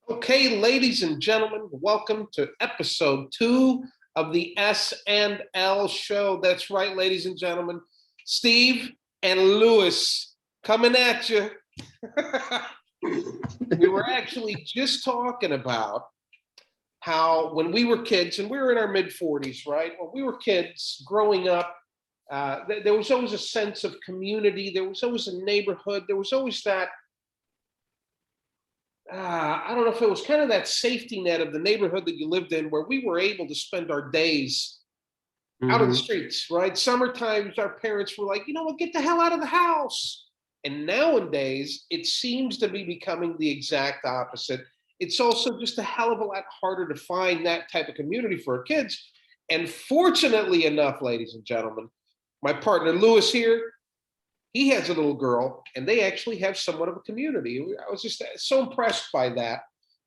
Okay, ladies and gentlemen, welcome to episode 2 of the S and L show. That's right, ladies and gentlemen. Steve and Lewis coming at you. We were actually just talking about how when we were kids, and we were in our mid-40s, right? When we were kids growing up, there was always a sense of community. There was always a neighborhood. There was always that I don't know if it was kind of that safety net of the neighborhood that you lived in where we were able to spend our days out of the streets, right? Summer times, our parents were like, you know what, get the hell out of the house. And nowadays, it seems to be becoming the exact opposite. It's also just a hell of a lot harder to find that type of community for our kids. And fortunately enough, ladies and gentlemen, my partner Lewis here, he has a little girl, and they actually have somewhat of a community. I was just so impressed by that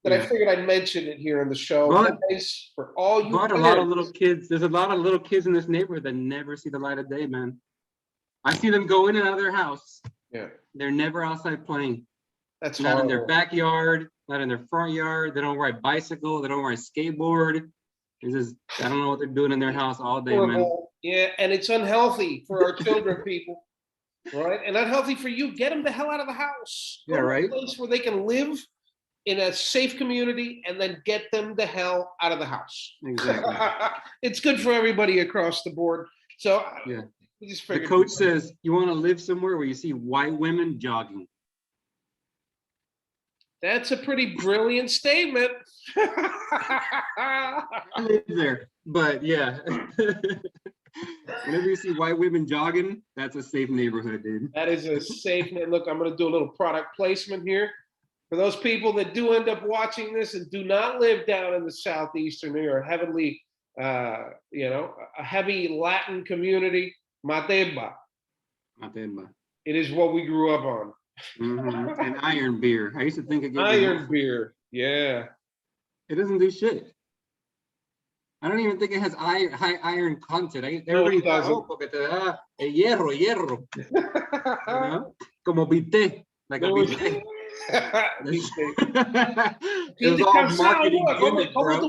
I figured I'd mention it here on the show. Guys, for all you but a lot of little kids, there's a lot of little kids in this neighborhood that never see the light of day, man. I see them go in and out of their house. Yeah. They're never outside playing. That's not horrible. In their backyard, not in their front yard. They don't ride bicycle. They don't ride skateboard. It's just, I don't know what they're doing in their house all day, man. Yeah, and it's unhealthy for our children, people. Right, and unhealthy for you. Get them the hell out of the house. Yeah, right. A place where they can live in a safe community, and then get them the hell out of the house. Exactly. It's good for everybody across the board. So yeah, just the coach says you want to live somewhere where you see white women jogging. That's a pretty brilliant statement. I live there, but yeah. Whenever you see white women jogging, that's a safe neighborhood, dude. That is a safe neighborhood. Look, I'm going to do a little product placement here. For those people that do end up watching this and do not live down in the southeastern New York, heavily, a heavy Latin community, Mateba. Mateba. It is what we grew up on. Mm-hmm. And iron beer. I used to think again. Iron beer, yeah. It doesn't do shit. I don't even think it has high iron content. Everybody doesn't. Hierro. You know? Como viste. Like a viste. It was all marketing gimmick, bro. I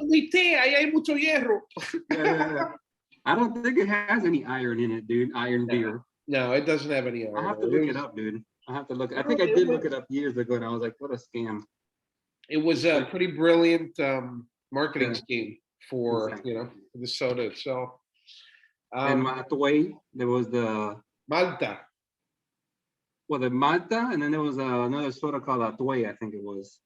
don't think it has any iron in it, dude. Iron beer. No, it doesn't have any iron. I'll have to look it up, dude. I have to look. I think I did look it up years ago, and I was like, "What a scam!" It was a pretty brilliant marketing scheme for the soda itself. And Matway, there was the Malta. Well, the Malta, and then there was another soda called Atway, I think it was.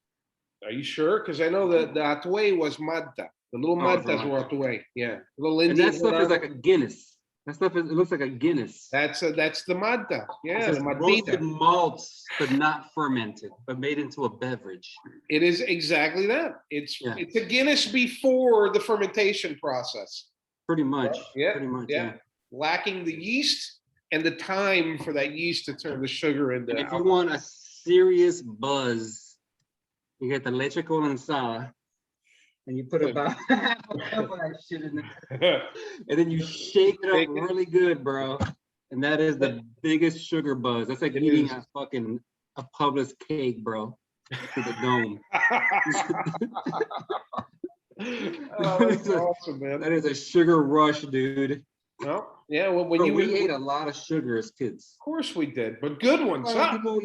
Are you sure? Because I know that the Atway was Malta. The little Maltas were Atway. Yeah, little Indian. And that stuff is like a Guinness. That stuff it looks like a Guinness. That's the Malta. Yeah, the roasted malts, but not fermented, but made into a beverage. It is exactly that. It's a Guinness before the fermentation process. Pretty much. Yeah. Pretty much. Yeah. Lacking the yeast and the time for that yeast to turn the sugar into. And if you want a serious buzz, you get the leche condensada. And you put about half a cup of that shit in there. And then you shake it up really good, bro. And that is the biggest sugar buzz. That's like eating a Publix cake, bro. To the dome. That's awesome, man. That is a sugar rush, dude. Well, yeah. Well, we ate a lot of sugar as kids. Of course we did, but good ones. People,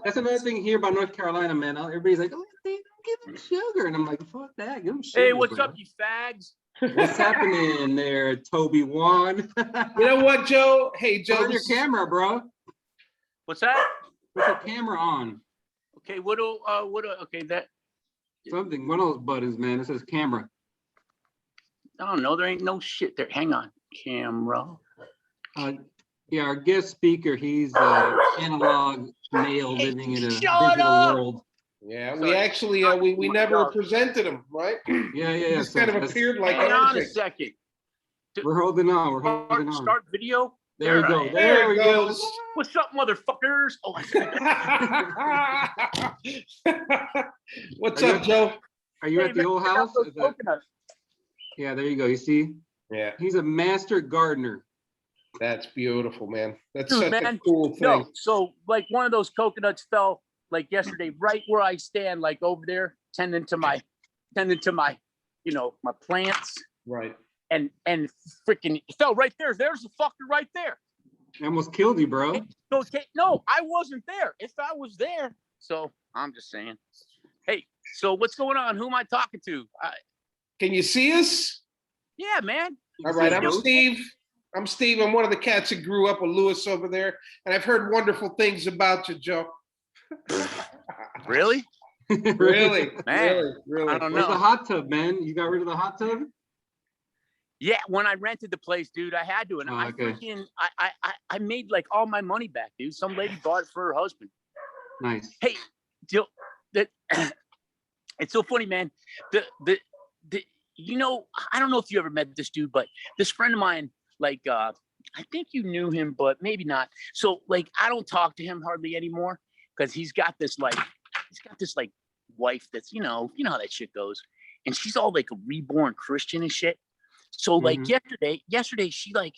that's another thing here about North Carolina, man. Everybody's like, "Oh, they don't give them sugar," and I'm like, "Fuck that, give them sugar." Hey, what's up, you fags? What's happening there, Toby Juan? You know what, Joe? Hey, Joe. Turn your camera, bro. What's that? Put your camera on. Okay, that. Something, one of those buttons, man. It says camera. I don't know. There ain't no shit there. Hang on, camera. Yeah, our guest speaker, he's analog male living in a digital world. Yeah, we actually we never presented him, right? Yeah. He just kind of appeared like. Hang on a second. We're holding on. Start video. There we go. There we go. What's up, motherfuckers? Oh, what's up, Joe? Are you at the old house? Yeah, there you go. You see? Yeah. He's a master gardener. That's beautiful, man. That's such a cool thing. So like one of those coconuts fell like yesterday, right where I stand, like over there, tending to my, you know, my plants. Right. And freaking fell right there. There's the fucker right there. I almost killed you, bro. So, no, I wasn't there. If I was there, so I'm just saying. Hey, so what's going on? Who am I talking to? Can you see us? Yeah, man. All right, I'm Steve. I'm Steve. I'm one of the cats that grew up with Lewis over there, and I've heard wonderful things about you, Joe. Really? Really, Man, really. I don't Where's know. the hot tub, man? You got rid of the hot tub? Yeah, when I rented the place, dude, I had to, and I made like all my money back, dude. Some lady bought it for her husband. Nice. Hey, it's so funny, man. You know, I don't know if you ever met this dude, but this friend of mine, like, I think you knew him, but maybe not. So, like, I don't talk to him hardly anymore because he's got this wife that's, you know how that shit goes, and she's all like a reborn Christian and shit. So like yesterday, she like,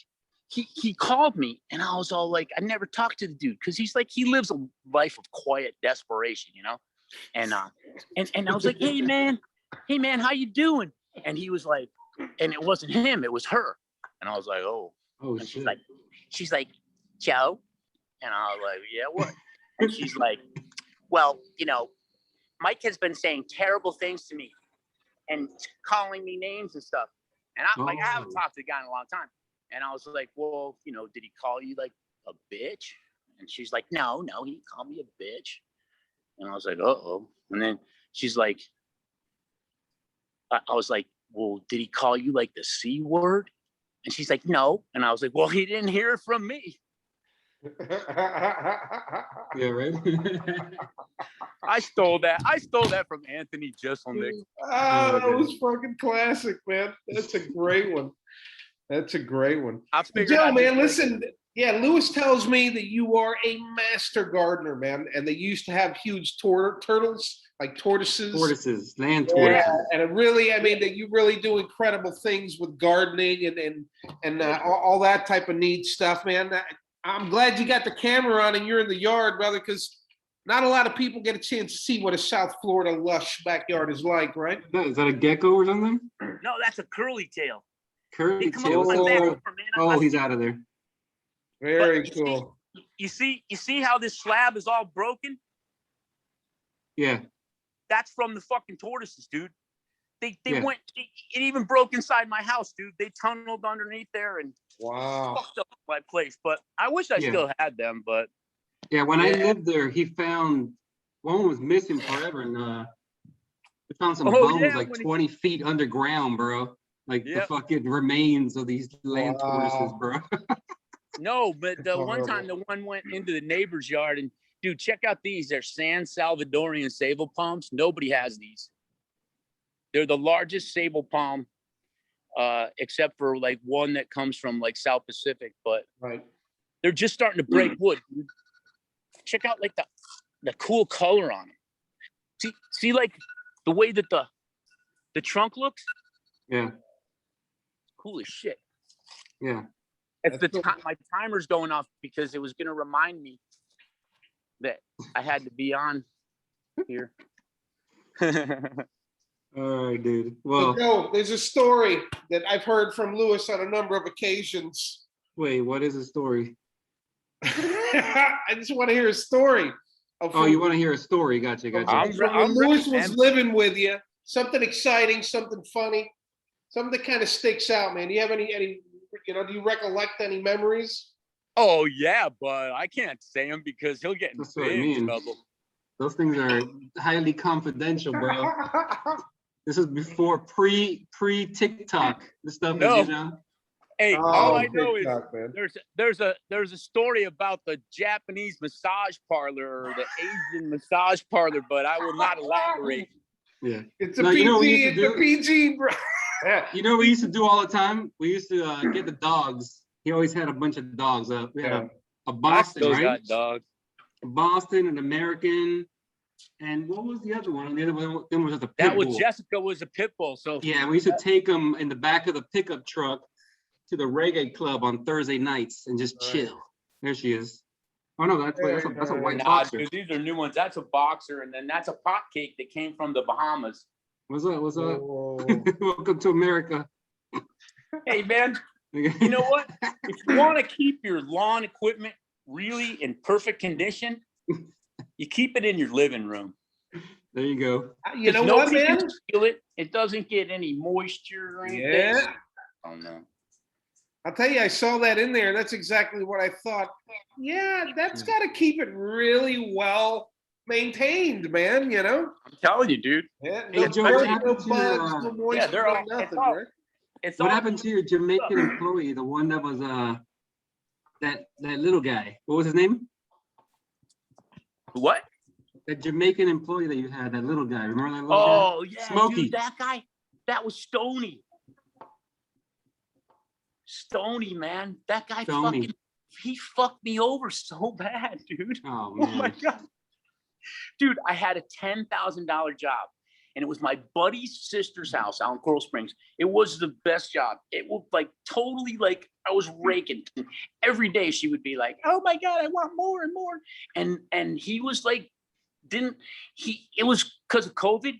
he called me and I was all like, I never talked to the dude because he's like, he lives a life of quiet desperation, you know? And I was like, hey man, how you doing? And he was like, and it wasn't him, it was her. And I was like, oh, and shit. she's like, Joe? And I was like, yeah, what? And she's like, well, you know, Mike has been saying terrible things to me and calling me names and stuff. And I haven't talked to the guy in a long time. And I was like, well, you know, did he call you like a bitch? And she's like, no, he didn't call me a bitch. And I was like, uh-oh. And then she's like, I was like, well, did he call you like the C word? And she's like, no. And I was like, well, he didn't hear it from me. Yeah, right. I stole that from Anthony Jeselnik. Oh, that was fucking classic, man. That's a great one. Joe, man, listen. Yeah, Lewis tells me that you are a master gardener, man, and they used to have huge turtles, like tortoises. Land tortoises. Yeah, and it really, I mean, that you really do incredible things with gardening and all that type of neat stuff, man. I'm glad you got the camera on and you're in the yard, brother, because not a lot of people get a chance to see what a South Florida lush backyard is like, right? Is that a gecko or something? No, that's a curly tail. Curly tail. Oh, he's out of there. Very cool. You see how this slab is all broken? Yeah. That's from the fucking tortoises, dude. They went. It even broke inside my house, dude. They tunneled underneath there and fucked up my place. But I wish I still had them. But yeah, when I lived there, he found one was missing forever, and we found some bones like 20 feet underground, bro. Like the fucking remains of these land tortoises, bro. No, but the one time the one went into the neighbor's yard, and dude, check out these. They're San Salvadorian sable palms. Nobody has these. They're the largest sable palm, except for like one that comes from like South Pacific, but they're just starting to break wood. Dude. Check out like the cool color on them. See like the way that the trunk looks? Yeah. Cool as shit. Yeah. It's my timer's going off because it was gonna remind me that I had to be on here. All right, dude. Well, Joe, there's a story that I've heard from Lewis on a number of occasions. Wait, what is the story? I just want to hear a story. You want to hear a story? Gotcha. When Lewis was living with you, something exciting, something funny, something that kind of sticks out, man. Do you have any, do you recollect any memories? Oh, yeah, but I can't say them because he'll get in big trouble. Those things are highly confidential, bro. This is before pre-TikTok. This stuff is, Hey, all I know is there's a story about the Japanese massage parlor or the Asian massage parlor, but I will not elaborate. Yeah, it's a PG. It's a PG, bro. You know what we used to do all the time? We used to get the dogs. He always had a bunch of dogs. We had a Boston, right? Got dogs. A Boston, an American, and what was the other one? The other one was a pit bull. That was Jessica was a pit bull. So yeah, we used to take them in the back of the pickup truck to the reggae club on Thursday nights and just chill. There she is. Oh no, that's a white Nah, boxer. dude, these are new ones. That's a boxer, and then that's a pot cake that came from the Bahamas. What's up? What's up? Oh. Welcome to America. Hey, man, you know what? If you want to keep your lawn equipment really in perfect condition, you keep it in your living room. There you go. You know what, Nobody man? can steal it. It doesn't get any moisture or anything. Yeah. Oh no. I'll tell you, I saw that in there. That's exactly what I thought. Yeah, that's got to keep it really well maintained, man. You know? I'm telling you, dude. Yeah, Hey, no Joe, what dirt, no happened to your, bugs, no moisture, Yeah, they're no all. nothing, right? It's what all happened to your Jamaican employee, the one that was that little guy? What was his name? what? That Jamaican employee that you had, that little guy. Remember that little guy? Oh yeah, Smokey. dude, that guy. That was Stony. Stony, man. That guy Stony. he fucked me over so bad, dude. Oh Oh my man. god. Dude, I had a $10,000 job, and it was my buddy's sister's house out in Coral Springs. It was the best job. It was like totally like I was raking. Every day she would be like, "Oh my god, I want more and more." And he was like, it was because of COVID.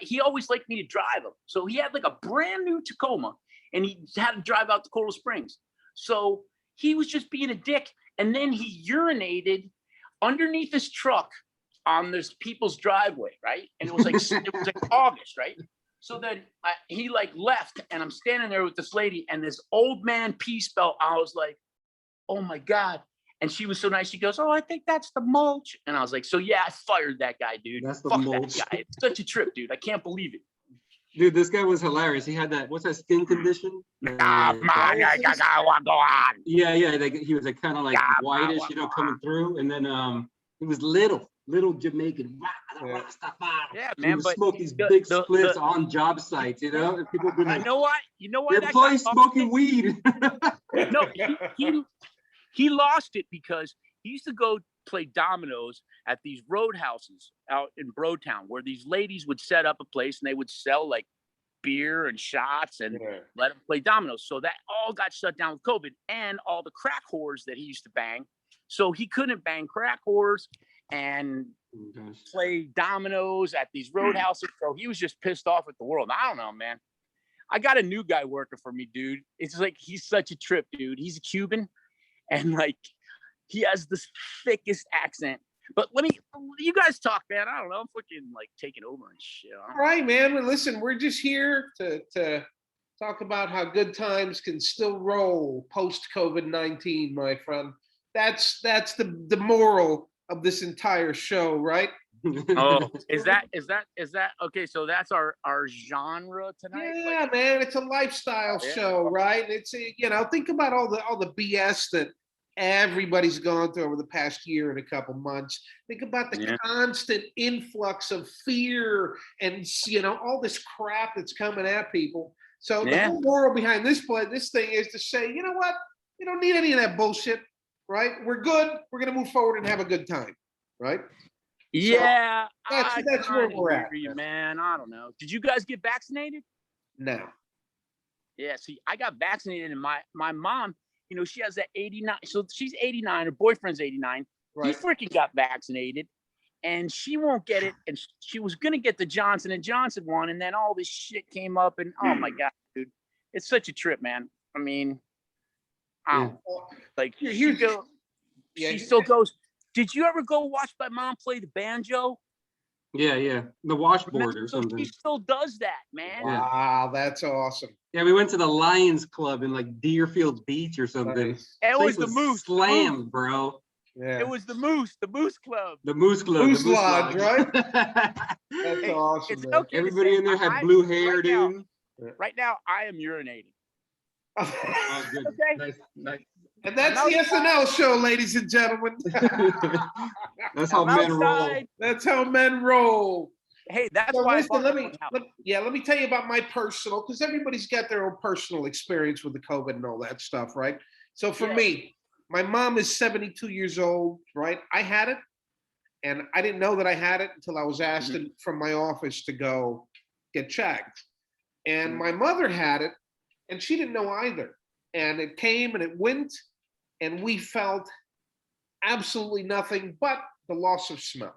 He always liked me to drive him. So he had like a brand new Tacoma, and he had to drive out to Coral Springs. So he was just being a dick. And then he urinated underneath his truck on this people's driveway, right? And it was like August, right? So then he like left, and I'm standing there with this lady and this old man pee spell. I was like, oh my god. And she was so nice. She goes, "Oh, I think that's the mulch." And I was like, "So yeah, I fired that guy, dude. That's the Fuck mulch. that guy. It's such a trip, dude. I can't believe it." Dude, this guy was hilarious. He had that, what's that skin condition? Ah, man, I want to go on. Yeah, like, he was like kind of like Yeah, whitish, coming through. And then he was little Jamaican. Yeah. Yeah, He man, would but smoke these big the- spliffs the- on job sites, and people would be like, you know what? You know why your that employee's guy smoking weed. No, he lost it because he used to go play dominoes at these roadhouses out in Brotown, where these ladies would set up a place and they would sell like beer and shots and let them play dominoes. So that all got shut down with COVID, and all the crack whores that he used to bang. So he couldn't bang crack whores and play dominoes at these roadhouses. So he was just pissed off at the world. I don't know, man. I got a new guy working for me, dude. It's like he's such a trip, dude. He's a Cuban, and like he has this thickest accent. But you guys talk, man. I don't know. I'm fucking like taking over and shit. All right, man. Well, listen, we're just here to talk about how good times can still roll post COVID-19, my friend. That's the moral of this entire show, right? Oh, is that okay? So that's our genre tonight. Yeah, man, it's a lifestyle show, right? It's think about all the BS that everybody's gone through over the past year and a couple months. Think about the constant influx of fear and all this crap that's coming at people. So the whole moral behind this thing is to say, you know what? You don't need any of that bullshit, right? We're good. We're gonna move forward and have a good time, right? Yeah, so that's where we're at, man. I don't know. Did you guys get vaccinated? No. Yeah, see, I got vaccinated, and my mom, she has that 89. So she's 89. Her boyfriend's 89. Right. He freaking got vaccinated, and she won't get it. And she was gonna get the Johnson & Johnson one, and then all this shit came up, and oh my god, dude, it's such a trip, man. I mean, like she still goes. Did you ever go watch my mom play the banjo? Yeah, the washboard or something. She still does that, man. Wow, that's awesome. Yeah, we went to the Lions Club in like Deerfield Beach or something. Nice. It was the Moose. Slammed, bro. Yeah. It was the Moose Club. The Moose Club. Moose Lodge, right? That's awesome. It's okay. Everybody in there had blue hair, dude. Right now, I am urinating. Oh, good. Okay. Nice. And that's the SNL show, ladies and gentlemen. That's how men roll. That's how men roll. Hey, that's so why. Listen, let me tell you about my personal, because everybody's got their own personal experience with the COVID and all that stuff, right? So for me, my mom is 72 years old, right? I had it, and I didn't know that I had it until I was asked from my office to go get checked. And my mother had it, and she didn't know either. And it came and it went, and we felt absolutely nothing but the loss of smell.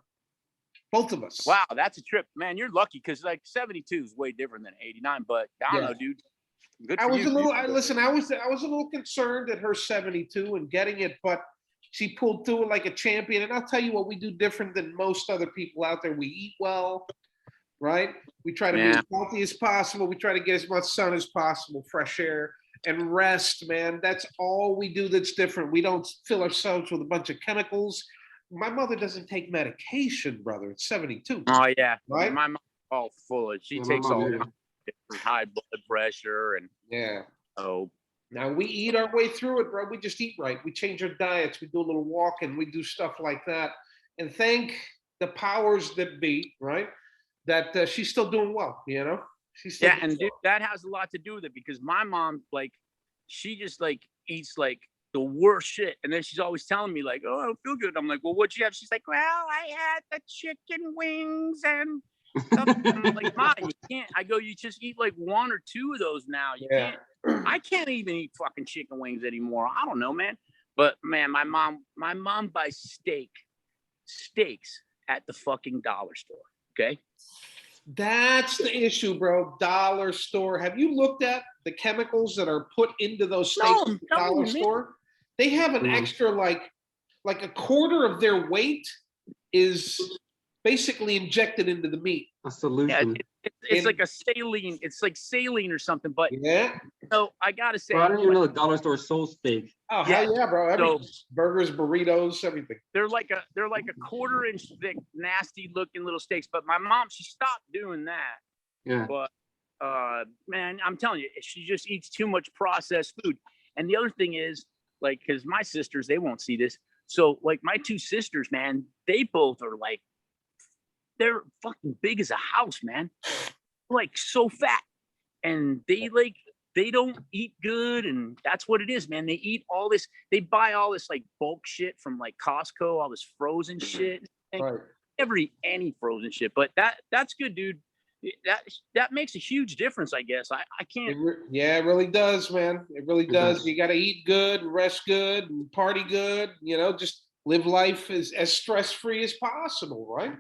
Both of us. Wow, that's a trip, man. You're lucky because like 72 is way different than 89. But I don't know, dude. Good I for was you. a little. Listen, I was a little concerned at her 72 and getting it, but she pulled through it like a champion. And I'll tell you what we do different than most other people out there. We eat well, right? We try to be as healthy as possible. We try to get as much sun as possible, fresh air, and rest, man. That's all we do that's different. We don't fill ourselves with a bunch of chemicals. My mother doesn't take medication, brother. It's 72. Oh yeah, right? My mom's all full of. She takes all kinds of high blood pressure and oh. Now we eat our way through it, bro. We just eat right. We change our diets. We do a little walking. We do stuff like that, and thank the powers that be, right? That she's still doing well. You know, she's still and dude, that has a lot to do with it because my mom, like, she just like eats like the worst shit, and then she's always telling me like, "Oh, I don't feel good." I'm like, "Well, what'd you have?" She's like, "Well, I had the chicken wings and." I'm like, "Mom, you can't." I go, "You just eat like one or two of those now. You can't." I can't even eat fucking chicken wings anymore. I don't know, man. But man, my mom buys steaks at the fucking dollar store. Okay. That's the issue, bro. Dollar store. Have you looked at the chemicals that are put into those steaks at the dollar store? They have an extra like a quarter of their weight is basically injected into the meat. A solution. Yeah, it's like a saline. It's like saline or something. But so I gotta say, bro, I don't even know the dollar store sold steak. Oh hell yeah, bro! Everything. So, burgers, burritos, everything. They're like a quarter-inch thick, nasty-looking little steaks. But my mom, she stopped doing that. Yeah. But man, I'm telling you, she just eats too much processed food. And the other thing is, like, because my sisters, they won't see this. So, like, my two sisters, man, they both are like. They're fucking big as a house, man. Like so fat. And they don't eat good. And that's what it is, man. They eat all this, they buy all this like bulk shit from like Costco, all this frozen shit. Right. Never eat any frozen shit. But that's good, dude. That makes a huge difference, I guess. I can't. It really does, man. It really does. You got to eat good, rest good, and party good. You know, just live life as stress-free as possible, right?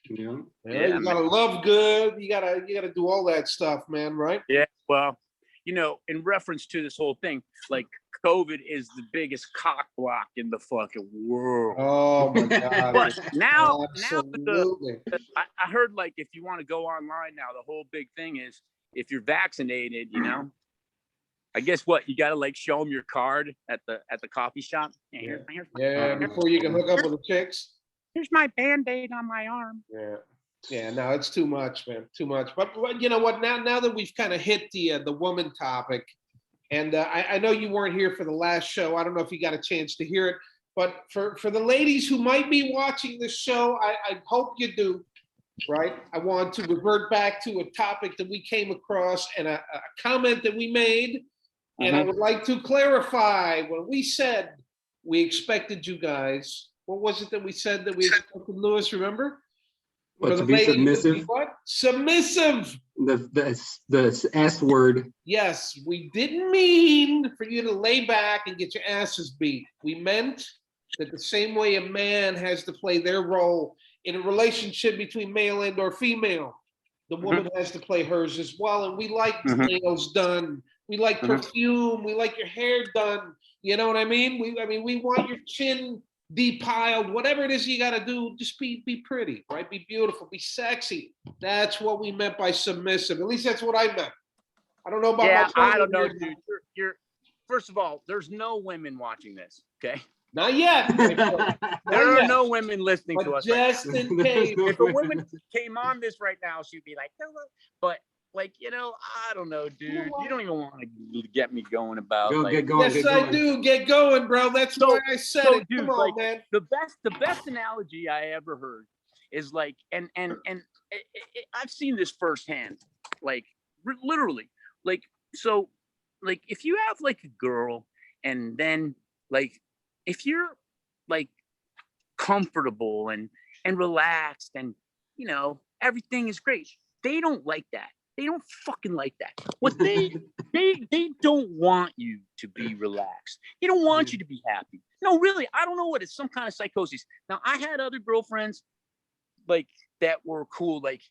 Yeah. You gotta love good. You gotta do all that stuff, man. Right? Yeah. Well, you know, in reference to this whole thing, like COVID is the biggest cock block in the fucking world. Oh my god! But now I heard like if you want to go online now, the whole big thing is if you're vaccinated, you know. I guess what you got to like show them your card at the coffee shop. Here's before you can hook up with the chicks. Here's my Band-Aid on my arm. Yeah. No, it's too much, man. Too much. But you know what? Now that we've kind of hit the woman topic, and I know you weren't here for the last show. I don't know if you got a chance to hear it, but for the ladies who might be watching this show, I hope you do. Right? I want to revert back to a topic that we came across and a comment that we made, and I would like to clarify when we said we expected you guys. What was it that we said that we expected, Lewis? Remember? What, to be submissive? What? Submissive. The S word. Yes, we didn't mean for you to lay back and get your asses beat. We meant that the same way a man has to play their role in a relationship between male and or female, the woman has to play hers as well. And we like nails done. We like perfume. We like your hair done. You know what I mean? We want your chin depiled, whatever it is you got to do, just be pretty, right? Be beautiful, be sexy. That's what we meant by submissive. At least that's what I meant. I don't know about I don't know, dude. You're first of all, there's no women watching this, okay? Not yet. There are no women listening to us. Just in case. If a woman came on this right now, she'd be like, hello. But like, you know, I don't know, dude. You don't even want to get me going about. Get going. Yes, I do. Get going, bro. That's why I said it. Dude, come on, like, man. The best analogy I ever heard is like, and I've seen this firsthand, like literally, like, so, like, if you have like a girl, and then like, if you're like comfortable and relaxed, and you know everything is great, they don't like that. They don't fucking like that. What they don't want you to be relaxed. They don't want you to be happy. No, really, I don't know what it's some kind of psychosis. Now, I had other girlfriends like that were cool. Like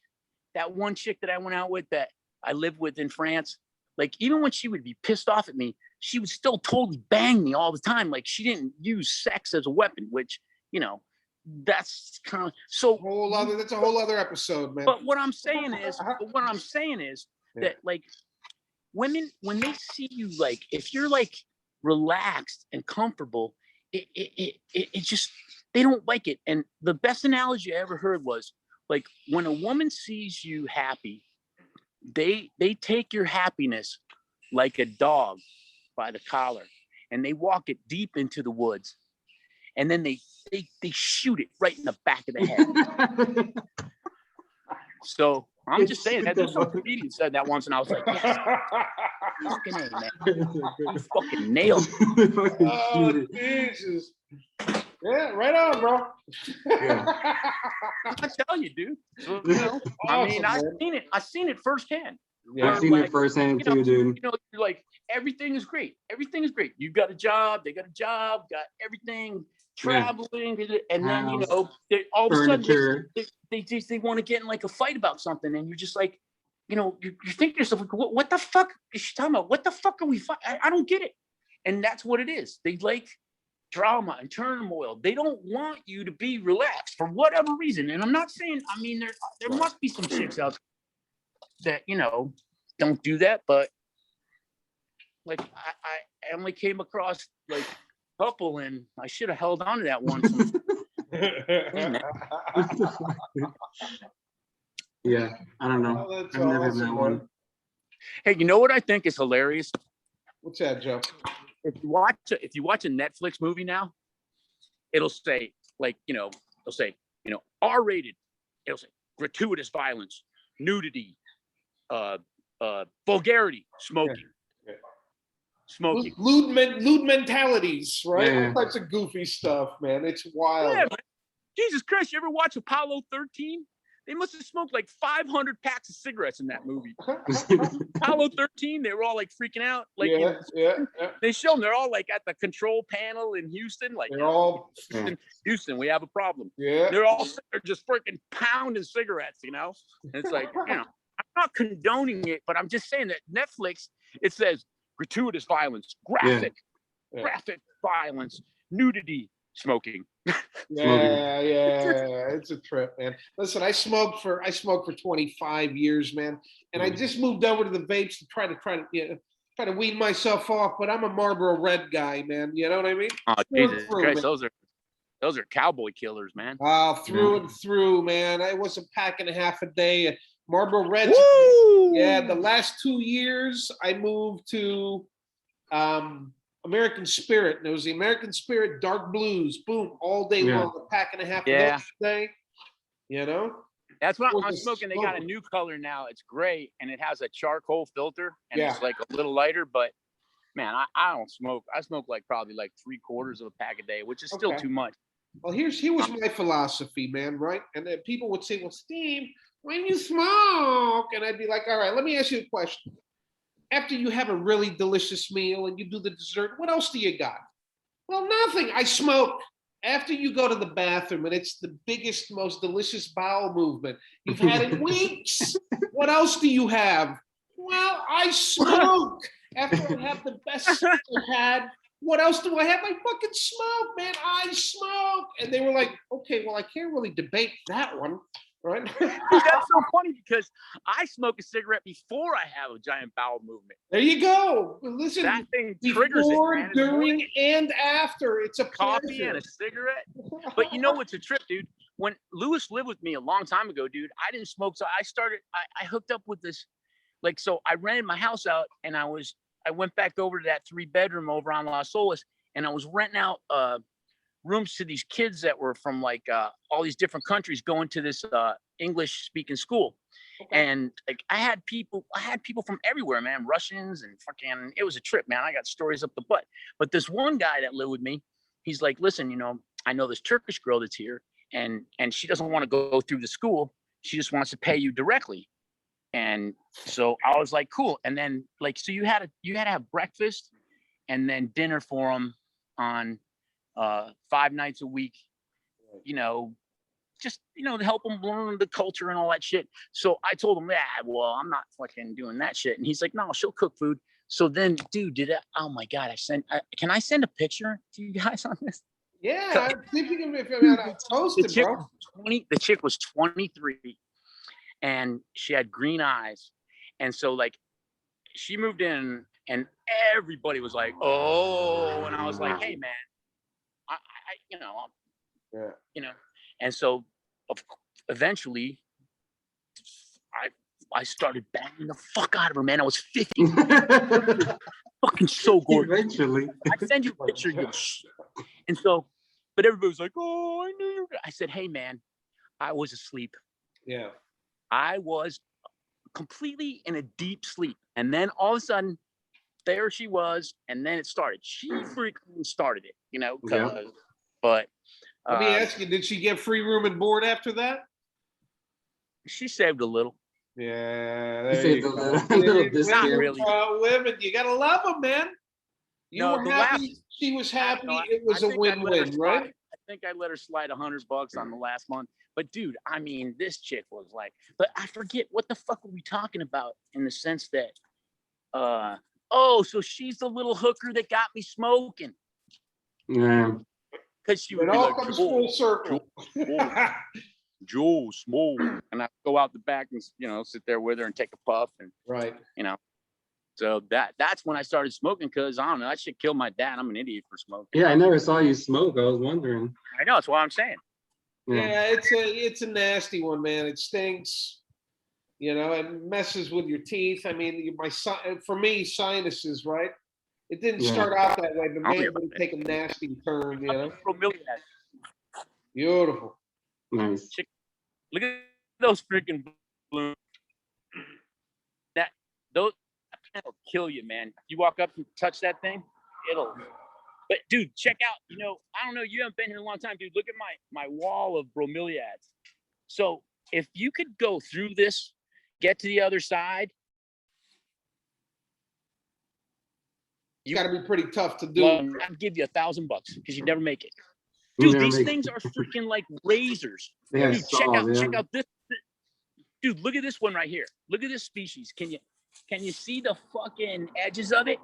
that one chick that I went out with that I lived with in France. Like even when she would be pissed off at me, she would still totally bang me all the time. Like she didn't use sex as a weapon, which, you know, that's kind of so that's a whole other episode, man. But what I'm saying is that like women, when they see you, like if you're like relaxed and comfortable, it just, they don't like it. And the best analogy I ever heard was like when a woman sees you happy, they take your happiness like a dog by the collar and they walk it deep into the woods. And then they shoot it right in the back of the head. So I'm just saying that. There's some comedian said that once, and I was like, yes, fucking A, man. You fucking nailed it. Oh, Jesus. Yeah, right on, bro. Yeah. I tell you, dude. So, you know, awesome, I mean, I've seen it firsthand. Yeah, I've seen it firsthand too, dude. You know, you're like, everything is great. Everything is great. You got a job, they got a job, got everything. Traveling, and then you know, all of a sudden they want to get in like a fight about something, and you're just like, you know, you think to yourself, what the fuck is she talking about? What the fuck are we fighting? I don't get it. And that's what it is. They like drama and turmoil. They don't want you to be relaxed for whatever reason. And I'm not saying, I mean, there must be some chicks out there that, you know, don't do that, but like I only came across like couple, and I should have held on to that one. Yeah, I don't know. Oh, I've never had that one. Hey, you know what I think is hilarious? What's that, Joe? If you watch a Netflix movie now, it'll say like, you know, it'll say, you know, R-rated. It'll say gratuitous violence, nudity, vulgarity, smoking. Lewd mentalities, right? Yeah. All types of goofy stuff, man. It's wild. Yeah, man. Jesus Christ, you ever watch Apollo 13? They must have smoked like 500 packs of cigarettes in that movie. Apollo 13, they were all like freaking out. Like, yeah. They show them, they're all like at the control panel in Houston. Like, they're all Houston, we have a problem. Yeah. They're just freaking pounding cigarettes, you know? And it's like, you know, I'm not condoning it, but I'm just saying that Netflix, it says gratuitous violence, graphic violence, nudity, smoking. Yeah, it's a trip, man. Listen, I smoked for 25 years, man, and I just moved over to the vapes to try to wean myself off. But I'm a Marlboro Red guy, man. You know what I mean? Oh, Jesus Christ, those are cowboy killers, man. Through and through, man. I was a pack and a half a day. Marlboro Reds. Yeah, the last 2 years I moved to American Spirit, and it was the American Spirit Dark Blues. Boom, all day long, a pack and a half a day. You know, that's what I'm smoking. They got a new color now. It's gray, and it has a charcoal filter, and it's like a little lighter. But man, I don't smoke. I smoke like probably like 3/4 of a pack a day, which is still too much. Well, here was my philosophy, man. Right, and then people would say, "Well, Steve, when you smoke," and I'd be like, "All right, let me ask you a question. After you have a really delicious meal and you do the dessert, what else do you got?" "Well, nothing. I smoke." After you go to the bathroom and it's the biggest, most delicious bowel movement you've had in weeks, what else do you have? "Well, I smoke." After I have the best sex I've had, what else do I have? "I fucking smoke, man. I smoke." And they were like, "Okay, well, I can't really debate that one." Right? That's so funny because I smoke a cigarette before I have a giant bowel movement. There you go. Listen, that thing triggers before, it, man. during, and after. It's a coffee pleasure. And a cigarette. But you know what's a trip, dude? When Lewis lived with me a long time ago, dude, I didn't smoke. So I hooked up with this, like, so I rented my house out, and I went back over to that 3-bedroom over on Las Olas, and I was renting out rooms to these kids that were from like all these different countries going to this English speaking school. And like I had people from everywhere, man, Russians and fucking, it was a trip, man. I got stories up the butt. But this one guy that lived with me, he's like, "Listen, you know, I know this Turkish girl that's here, and she doesn't want to go through the school. She just wants to pay you directly." And so I was like, cool. And then like, so you had to have breakfast and then dinner for them on 5 nights a week, you know, just, you know, to help them learn the culture and all that shit. So I told him, well, I'm not fucking doing that shit. And he's like, no, she'll cook food. So then, dude, oh my God, can I send a picture to you guys on this? Yeah, I'm thinking if I'm not posted, bro. The chick was 23 and she had green eyes. And so like she moved in and everybody was like, oh, and I was like, hey man, I you know, Yeah. you know, and so eventually I started banging the fuck out of her, man. I was 50. Fucking so gorgeous. Eventually. I send you a picture, and so, but everybody was like, oh, I knew you. I said, hey man, I was asleep. Yeah. I was completely in a deep sleep. And then all of a sudden, there she was, and then it started. She freaking started it, you know, but Let me ask you, did she get free room and board after that? she saved a little. Yeah, He saved a little Not really. Women, you gotta love them, man. You were happy. She was happy. It was a win-win, right? I think I let her slide $100 on the last month. But dude, I mean, this chick was like, but I forget what the fuck were we talking about in the sense that, so she's the little hooker that got me smoking. Yeah. Because she would It be all like, comes full circle. Joe, smoke, and I go out the back and, you know, sit there with her and take a puff, and right, you know. So that's when I started smoking, because I don't know, that shit killed my dad. I'm an idiot for smoking. Yeah, I never saw you smoke. I was wondering. I know, that's what I'm saying. Yeah, it's a nasty one, man. It stinks. You know, it messes with your teeth. I mean, for me, sinuses, right? It didn't start out that way, but man, it would take a nasty turn, you know. Beautiful. Nice. Look at those freaking blooms. That'll kill you, man. You walk up and touch that thing, it'll. But dude, check out. You know, I don't know. You haven't been here a long time, dude. Look at my wall of bromeliads. So if you could go through this, get to the other side, you got to be pretty tough to do. I'd give you $1,000 because you'd never make it. Dude, these things are freaking like razors. Dude, check out this. Dude, look at this one right here. Look at this species. Can you see the fucking edges of it?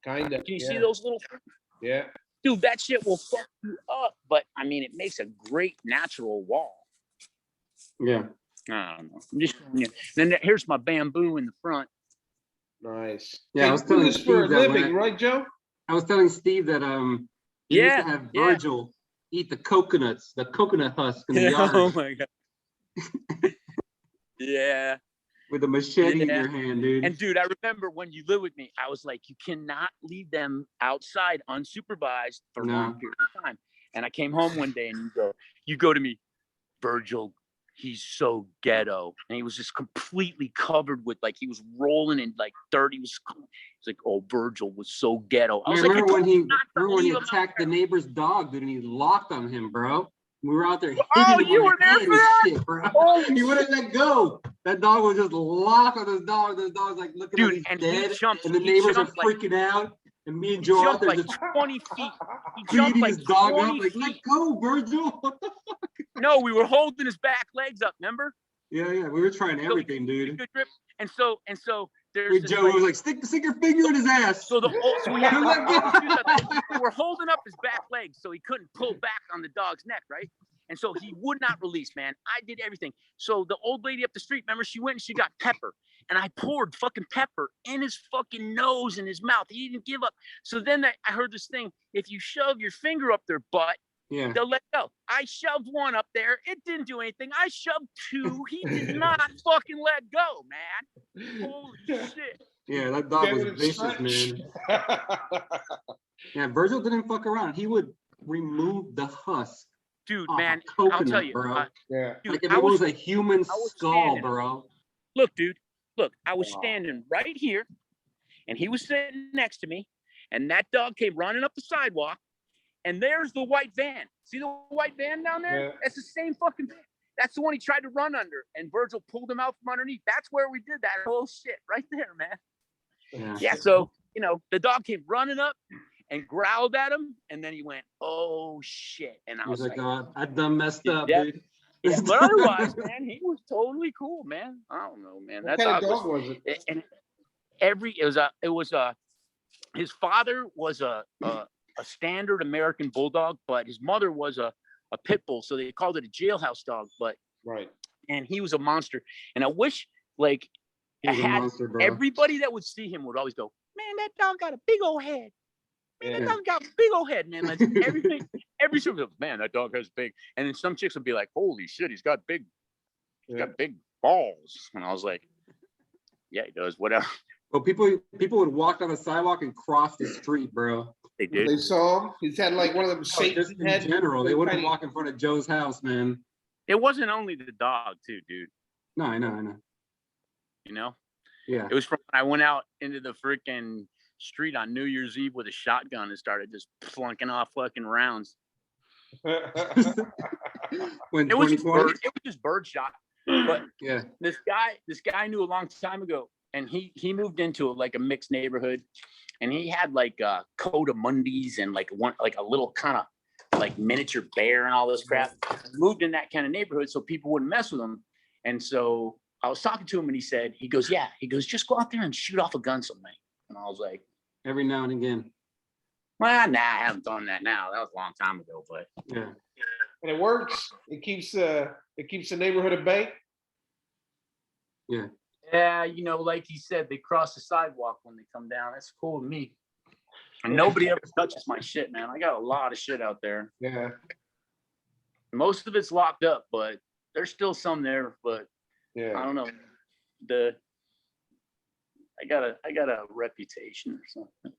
Kind of. Can you see those little? Yeah. Dude, that shit will fuck you up. But I mean, it makes a great natural wall. Yeah. I don't know. I'm just showing you. Then here's my bamboo in the front. Nice. Yeah, I was telling Steve for a living, right, Joe? I was telling Steve that he used to have Virgil eat the coconut husk in the yard. Oh my god. Yeah. With a machete in your hand, dude. And dude, I remember when you lived with me, I was like, you cannot leave them outside unsupervised for a long period of time. And I came home one day and you go to me, Virgil, he's so ghetto. And he was just completely covered with, like, he was rolling in like dirt. He's like, oh, Virgil was so ghetto. I was like, remember when he attacked the neighbor's dog, dude, and he locked on him, bro. We were out there hitting him you were there for that? Shit, bro. He wouldn't let go. That dog was just locked on his dog. This dog's like looking at him dead. And the neighbors are freaking out. And me and Joe out there like just 20 feet. He jumped like his dog 20 up, like, let go, Virgil. What the fuck? No, we were holding his back legs up, remember? Yeah. We were trying everything, dude. Good grip. And so there's Joe was like, stick your finger in his ass. So we had we're holding up his back legs so he couldn't pull back on the dog's neck, right? And so he would not release, man. I did everything. So the old lady up the street, remember, she went and she got pepper. And I poured fucking pepper in his fucking nose and his mouth. He didn't give up. So then I heard this thing, if you shove your finger up their butt, they'll let go. I shoved one up there. It didn't do anything. I shoved two. He did not fucking let go, man. Holy shit. Yeah, that dog was vicious, man. Yeah, Virgil didn't fuck around. He would remove the husk. Dude, man, I'll tell you, bro. Yeah. Dude, like if it was a human skull, bro. Look, dude, I was standing right here, and he was sitting next to me, and that dog came running up the sidewalk, and there's the white van. See the white van down there? Yeah. That's the same fucking van. That's the one he tried to run under, and Virgil pulled him out from underneath. That's where we did that whole shit right there, man. Yeah. So the dog came running up and growled at him, and then he went, "Oh shit!" And I was like, "I done messed up, dude." Yeah, but otherwise, man, he was totally cool, man. I don't know, man. What kind of dog was it? And his father was a standard American bulldog, but his mother was a pit bull, so they called it a jailhouse dog. But right, and he was a monster. And I wish like I had monster, everybody that would see him would always go, "Man, that dog got a big old head. Man, that dog got a big old head, man." That's everything. Every single man, that dog has big. And then some chicks would be like, "Holy shit, he's got big balls." And I was like, "Yeah, he does. Whatever." Well, people would walk down the sidewalk and cross the street, bro. They did. They saw him. He's had like one of them Just in general, they wouldn't walk in front of Joe's house, man. It wasn't only the dog, too, dude. No, I know. Yeah. It was from when I went out into the freaking street on New Year's Eve with a shotgun and started just flunking off fucking rounds. When it was just bird shot. But yeah, this guy I knew a long time ago, and he moved into like a mixed neighborhood, and he had like Cotamundis and like a little kind of like miniature bear and all this crap. Moved in that kind of neighborhood so people wouldn't mess with him. And so I was talking to him, and he goes, just go out there and shoot off a gun someday. And I was like, every now and again. Well, nah, I haven't done that now. That was a long time ago, but yeah. And it works. It keeps the neighborhood at bay. Yeah. Yeah, like he said, they cross the sidewalk when they come down. That's cool to me. And nobody ever touches my shit, man. I got a lot of shit out there. Yeah. Most of it's locked up, but there's still some there. But yeah, I don't know. I got a reputation or something.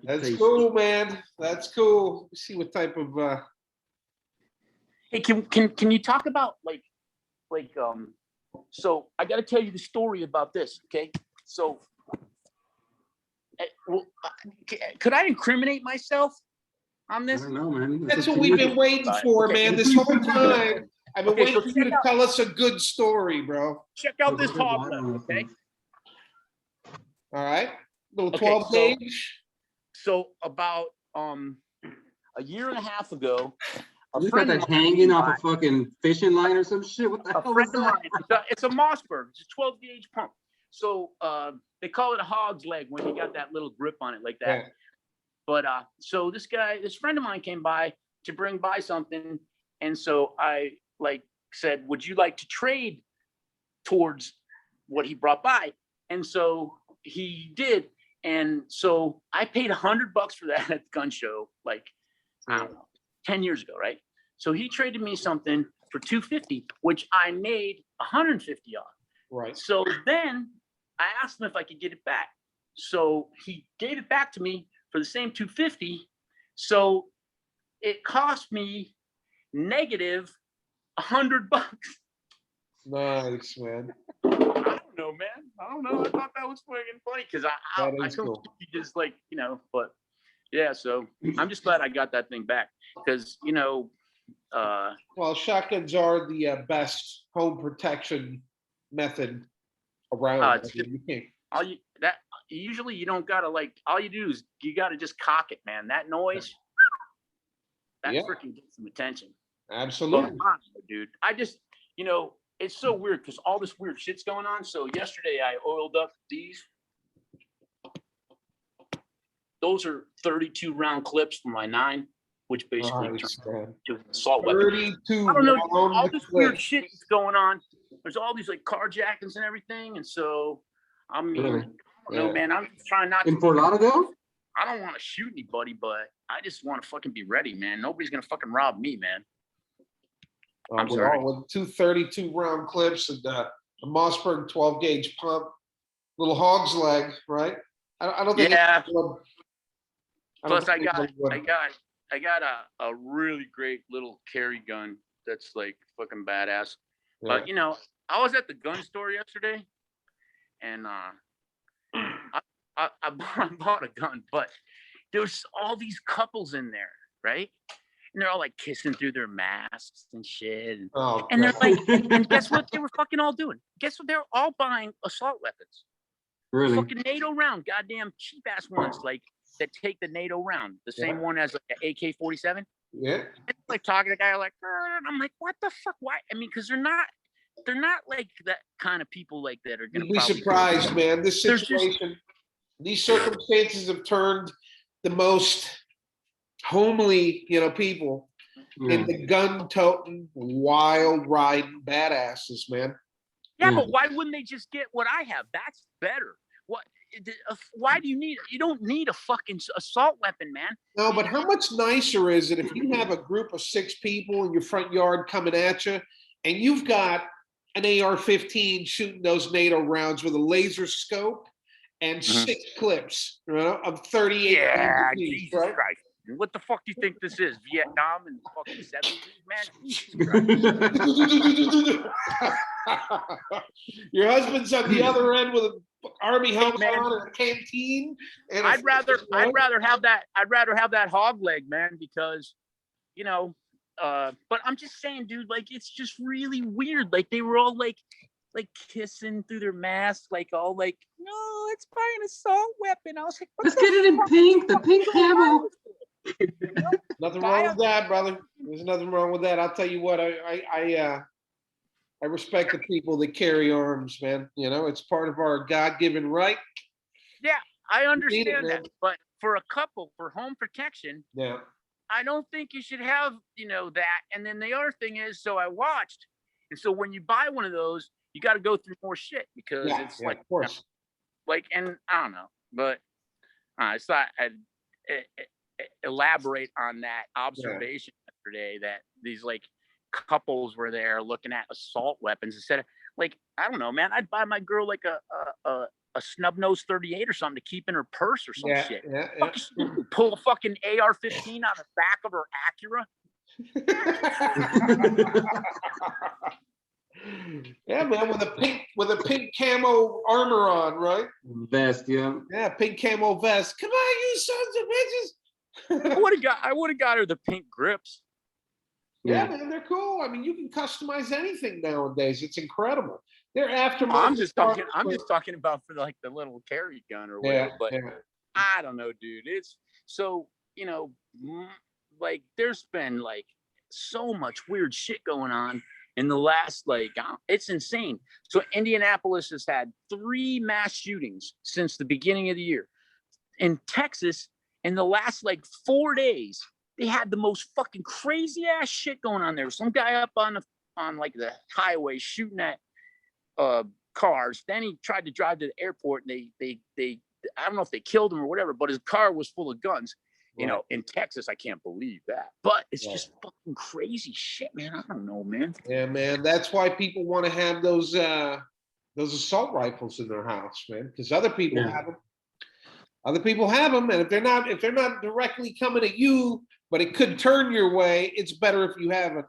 That's cool, man. That's cool. Let's see what type of Hey, can you talk about like so I got to tell you the story about this, okay? So could I incriminate myself on this? I don't know, man. That's what we've been waiting for, man, this whole time. I've been waiting for you to tell us a good story, bro. Check out this hog leg, okay? All right. Little 12 gauge. So about a year and a half ago, you got that hanging off a fucking fishing line or some shit? What the hell is that? It's a Mossberg. It's a 12 gauge pump. So they call it a hog's leg when you got that little grip on it like that. Yeah. But so this friend of mine came by to bring by something, and so I said, "Would you like to trade towards what he brought by?" And so he did, and so I paid $100 for that at the gun show, I don't know, 10 years ago, right? So he traded me something for $250, which I made $150 on. Right. So then I asked him if I could get it back. So he gave it back to me for the same $250. So it cost me negative $100. Nice, man. I don't know, man. I don't know. I thought that was fucking funny because I don't cool. just but yeah. So I'm just glad I got that thing back because well, shotguns are the best home protection method around. Usually you don't gotta all you do is you gotta just cock it, man. That noise, that freaking gets some attention. Absolutely, dude. I just it's so weird because all this weird shit's going on. So yesterday I oiled up these. Those are 32 round clips for my 9, which basically turns to an assault weapon. 32. I don't know. All this weird shit is going on. There's all these carjackings and everything, and so I mean, man. I'm just trying not to. In Fort Lauderdale? I don't want to shoot anybody, but I just want to fucking be ready, man. Nobody's gonna fucking rob me, man. I'm sorry. With 2 32 round clips and a Mossberg 12 gauge pump, little hog's leg, right? I don't think. Yeah. Plus, I got a really great little carry gun that's fucking badass. Yeah. But I was at the gun store yesterday, and I bought a gun, but there's all these couples in there, right? and they're all like kissing through their masks and shit. Oh, And they're like, and guess what they were fucking all doing? Guess what? They're all buying assault weapons. Really? Fucking NATO round, goddamn cheap ass ones, like that take the NATO round, the same one as like an AK-47. yeah. And like talking to the guy, like, I'm like, what the fuck? Why? I mean, because they're not like that kind of people like that are gonna You'd be surprised, man. This There's situation, these circumstances have turned the most homely, people into gun-toting, wild riding badasses, man. Yeah, but why wouldn't they just get what I have? That's better. What? Why do you don't need a fucking assault weapon, man. No, but how much nicer is it if you have a group of 6 people in your front yard coming at you, and you've got an AR-15 shooting those NATO rounds with a laser scope and 6 clips, of 38. Yeah, apiece, Jesus right? Christ. What the fuck do you think this is? Vietnam in the fucking 70s, man? Jesus Christ. Your husband's on the other end with an army helmet on and a canteen. And I'd rather have that hog leg, man, because but I'm just saying, dude, like it's just really weird. Like they were all like kissing through their masks, like all like, no, let's buy an assault weapon. I was like, let's get it in pink, the pink camo. Nothing wrong with that, brother. There's nothing wrong with that. I'll tell you what, I respect the people that carry arms, man. It's part of our God-given right. Yeah, I understand that. But for a couple, for home protection, yeah, I don't think you should have, that. And then the other thing is, so I watched, and so when you buy one of those, you got to go through more shit because it's like, of course. And I don't know, but I thought I'd elaborate on that observation yesterday that these like couples were there looking at assault weapons instead of like, I don't know, man, I'd buy my girl like a snub nose 38 or something to keep in her purse or some shit. Pull a fucking AR-15 out of the back of her Acura. Yeah, man, with a pink camo armor on, right? Vest, yeah. Yeah, pink camo vest. Come on, you sons of bitches. I would have got her the pink grips. Yeah, man, they're cool. I mean, you can customize anything nowadays. It's incredible. They're aftermarket. I'm just talking about for like the little carry gun or whatever. But I don't know, dude. It's so like there's been like so much weird shit going on in the last it's insane. So Indianapolis has had 3 mass shootings since the beginning of the year. In Texas, in the last 4 days, they had the most fucking crazy ass shit going on there. Some guy up on the highway shooting at cars. Then he tried to drive to the airport, and they I don't know if they killed him or whatever, but his car was full of guns. In Texas, I can't believe that. But it's just fucking crazy shit, man. I don't know, man. Yeah, man. That's why people want to have those assault rifles in their house, man, because other people have them. Other people have them, and if they're not directly coming at you, but it could turn your way, it's better if you have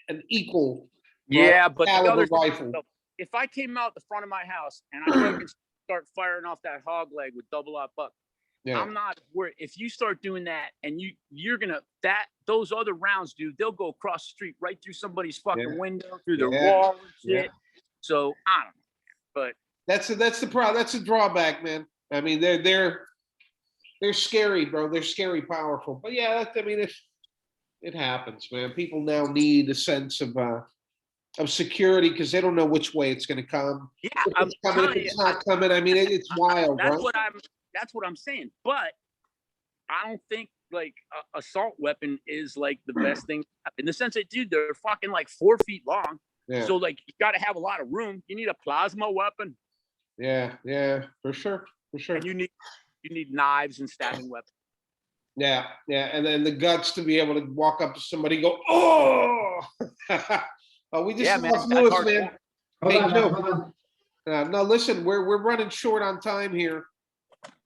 an equal but caliber rifle. If I came out the front of my house and I fucking start firing off that hog leg with double-aught buck, I'm not worried. If you start doing that and you're gonna those other rounds, dude, they'll go across the street right through somebody's fucking window, through their wall and shit. So I don't know, but that's the problem. That's the drawback, man. I mean, they're scary, bro. They're scary, powerful. But it happens, man. People now need a sense of security because they don't know which way it's going to come. Yeah, if it's not coming. I mean, it's wild. That's what I'm saying. But I don't think assault weapon is the best thing in the sense that, dude, they're fucking 4 feet long. Yeah. So you got to have a lot of room. You need a plasma weapon. Yeah, for sure. And you need knives and stabbing weapons. Yeah, and then the guts to be able to walk up to somebody and go, oh! We just lost Lewis, man. Hey, Joe. No, listen, we're running short on time here.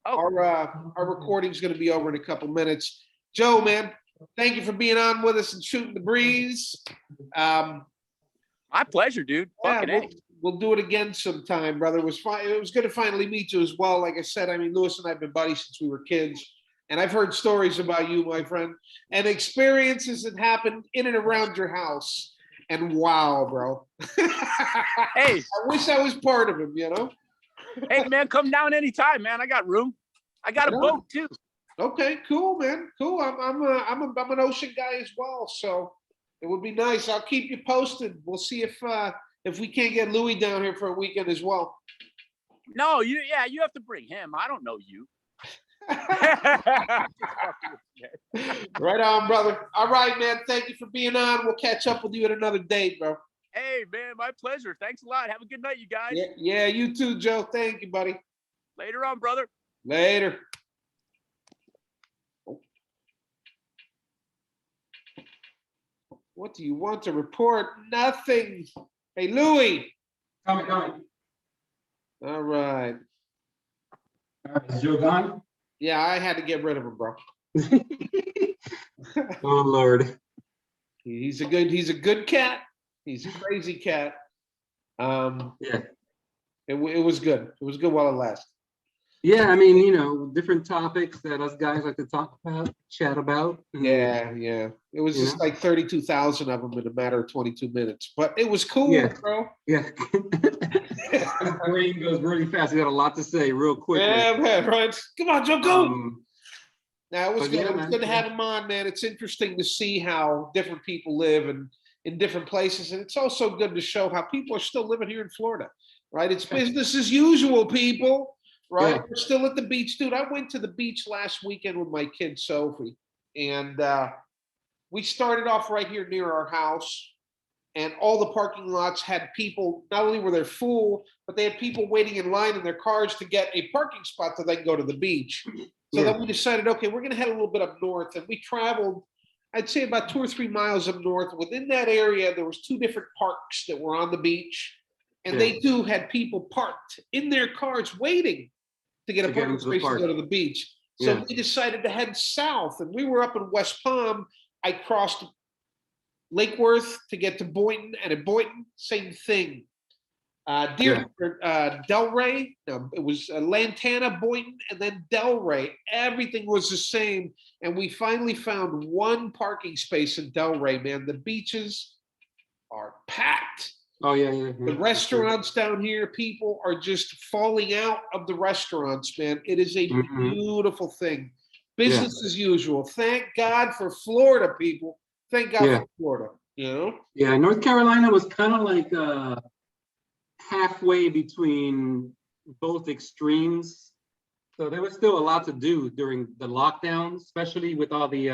Oh. Our recording's going to be over in a couple minutes. Joe, man, thank you for being on with us and shooting the breeze. My pleasure, dude. We'll do it again sometime, brother. It was fine. It was good to finally meet you as well. Like I said, I mean, Lewis and I have been buddies since we were kids. and I've heard stories about you, my friend, and experiences that happened in and around your house. And wow, bro. Hey, I wish I was part of him, you know? hey, man, come down anytime, man. I got room. I got a boat too. Okay, cool, man. Cool. I'm an ocean guy as well, so it would be nice. I'll keep you posted. We'll see if we can't get Louis down here for a weekend as well. No, you have to bring him. I don't know you. Right on, brother. All right, man. Thank you for being on. We'll catch up with you at another date, bro. Hey, man, my pleasure. Thanks a lot. Have a good night, you guys. Yeah, you too, Joe. Thank you, buddy. Later on, brother. Later. What do you want to report? Nothing. Hey, Louis. Coming. All right. Is Joe gone? Yeah, I had to get rid of him, bro. Oh Lord. He's a good cat. He's a crazy cat. Yeah. It was good. It was good while it lasted. Yeah, I mean, you know, different topics that us guys like to talk about, chat about. Yeah. It was just like 32,000 of them in a matter of 22 minutes, but it was cool, bro. Yeah. His brain goes really fast. He got a lot to say real quick. Yeah, man, right. Come on, Joe, go. Now it was good. Yeah, It was good to have him on, man. It's interesting to see how different people live and in different places, and it's also good to show how people are still living here in Florida, right? It's business as usual, people. Right, we're still at the beach, dude. I went to the beach last weekend with my kid Sophie, and we started off right here near our house, and all the parking lots had people. Not only were they full, but they had people waiting in line in their cars to get a parking spot so they can go to the beach. So then we decided, okay, we're going to head a little bit up north, and we traveled, I'd say about 2 or 3 miles up north. Within that area, there was 2 different parks that were on the beach, and they too had people parked in their cars waiting to get a parking space to go to the beach. So we decided to head south, and we were up in West Palm. I crossed Lake Worth to get to Boynton, and at Boynton, same thing. Delray, no, it was Lantana, Boynton, and then Delray. Everything was the same, and we finally found one parking space in Delray, man. The beaches are packed. Oh, yeah. The restaurants down here, people are just falling out of the restaurants, man. It is a beautiful thing. Business as usual. Thank God for Florida, people. Thank God for Florida, you know? Yeah, North Carolina was kind of like halfway between both extremes. So there was still a lot to do during the lockdown, especially with all the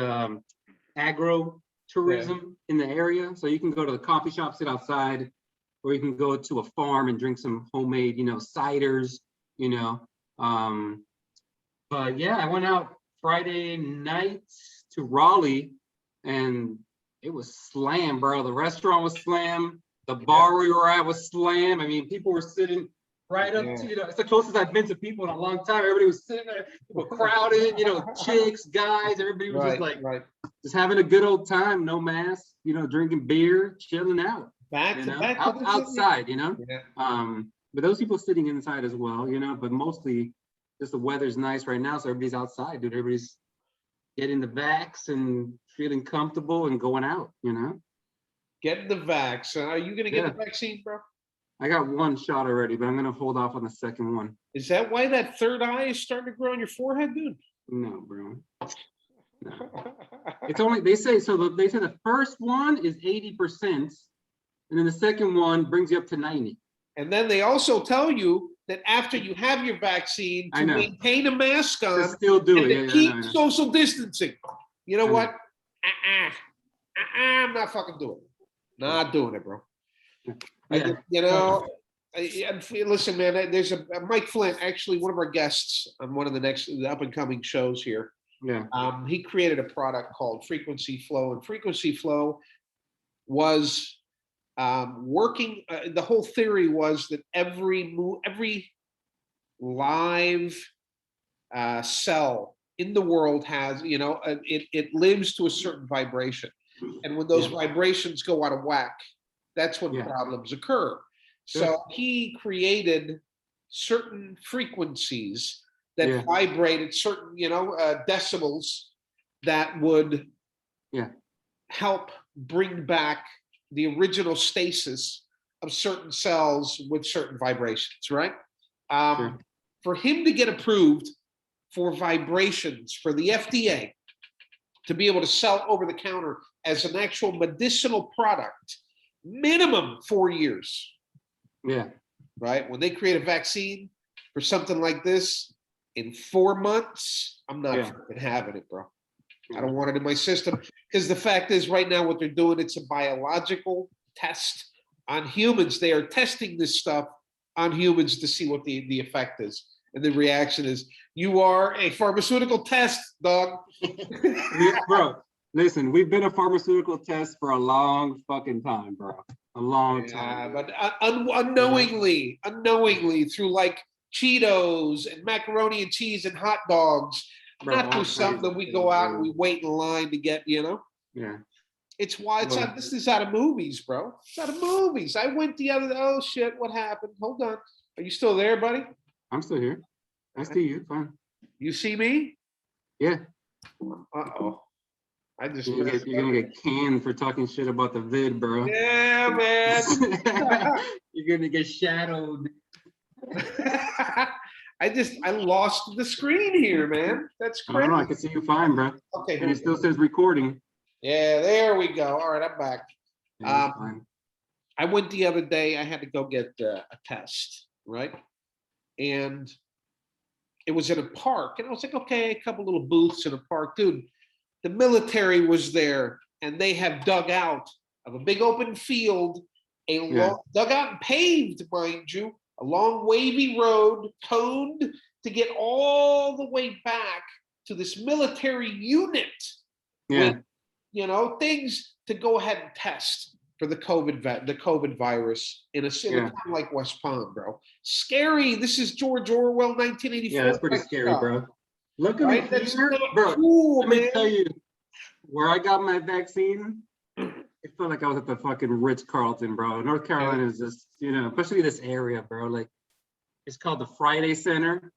agro tourism in the area. So you can go to the coffee shop, sit outside, or you can go to a farm and drink some homemade, ciders, But yeah, I went out Friday night to Raleigh, and it was slam, bro. The restaurant was slam. The bar we were at was slam. I mean, people were sitting right up to, it's the closest I've been to people in a long time. Everybody was sitting there, people crowded, chicks, guys, everybody was just like, just having a good old time, no mask, drinking beer, chilling out. Back outside, but those people sitting inside as well, but mostly just the weather's nice right now, so everybody's outside, dude. Everybody's getting the vax and feeling comfortable and going out, Getting the vax. Are you gonna get the vaccine, bro? I got 1 shot already, but I'm gonna hold off on the second one. Is that why that third eye is starting to grow on your forehead, dude? No, bro. No. It's only, they say the first one is 80%. And then the second one brings you up to 90. And then they also tell you that after you have your vaccine, to maintain a mask on, to still do and it. to keep social distancing. You know what? I'm not fucking doing it. Not doing it, bro. Listen, man. There's a Mike Flint, actually one of our guests on one of the up and coming shows here. Yeah. He created a product called Frequency Flow, and Frequency Flow was working. The whole theory was that every live cell in the world has, it lives to a certain vibration, and when those vibrations go out of whack, that's when problems occur. So he created certain frequencies that vibrate at certain, decibels that would help bring back the original stasis of certain cells with certain vibrations, right? For him to get approved for vibrations for the FDA to be able to sell over the counter as an actual medicinal product, minimum 4 years. Yeah. Right? When they create a vaccine for something like this in 4 months, I'm not fucking having it, bro. I don't want it in my system. Because the fact is, right now, what they're doing, it's a biological test on humans. They are testing this stuff on humans to see what the effect is. And the reaction is, you are a pharmaceutical test, dog. Bro, listen, we've been a pharmaceutical test for a long fucking time, bro. A long time. But unknowingly through like Cheetos and macaroni and cheese and hot dogs, bro, not through something that we go out and we wait in line to get, Yeah. It's why this is out of movies, bro. It's out of movies. I went the other, oh shit, what happened? Hold on. Are you still there, buddy? I'm still here. I see you, fine. You see me? Yeah. Uh-oh. I just you're gonna get canned for talking shit about the vid, bro. Yeah, man. You're gonna get shadowed. I lost the screen here, man. That's crazy. I can see you fine, bro. Okay. And it still says recording. Yeah, there we go. All right, I'm back. Yeah, I went the other day. I had to go get a test, right? And it was in a park, and I was like, okay, a couple little booths in a park, dude. The military was there, and they have dug out of a big open field, dug out and paved, mind you, a long wavy road, toned to get all the way back to this military unit. With, things to go ahead and test for the COVID virus in a town like West Palm, bro. Scary. This is George Orwell, 1984. Yeah, that's pretty scary, bro. Look at me here, bro. Cool, let me tell you, where I got my vaccine, it felt like I was at the fucking Ritz-Carlton, bro. North Carolina is just, especially this area, bro. Like, it's called the Friday Center.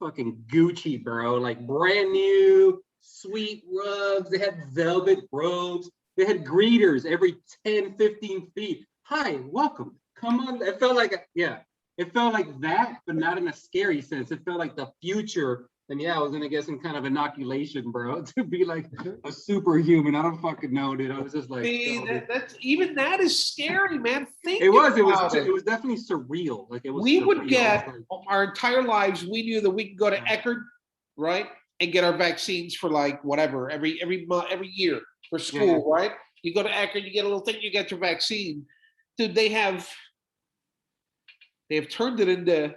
Fucking Gucci, bro. Like, brand new, sweet rugs. They had velvet robes. They had greeters every 10, 15 feet. Hi, welcome. Come on. It felt like, it felt like that, but not in a scary sense. It felt like the future. And I was gonna get some kind of inoculation, bro, to be like a superhuman. I don't fucking know, dude. I was just like, that is scary, man. It was definitely surreal. Like, it was. We would get our entire lives. We knew that we could go to Eckerd, right, and get our vaccines for like whatever every month, every year for school, right? You go to Eckerd, you get a little thing, you get your vaccine. Dude, they have turned it into,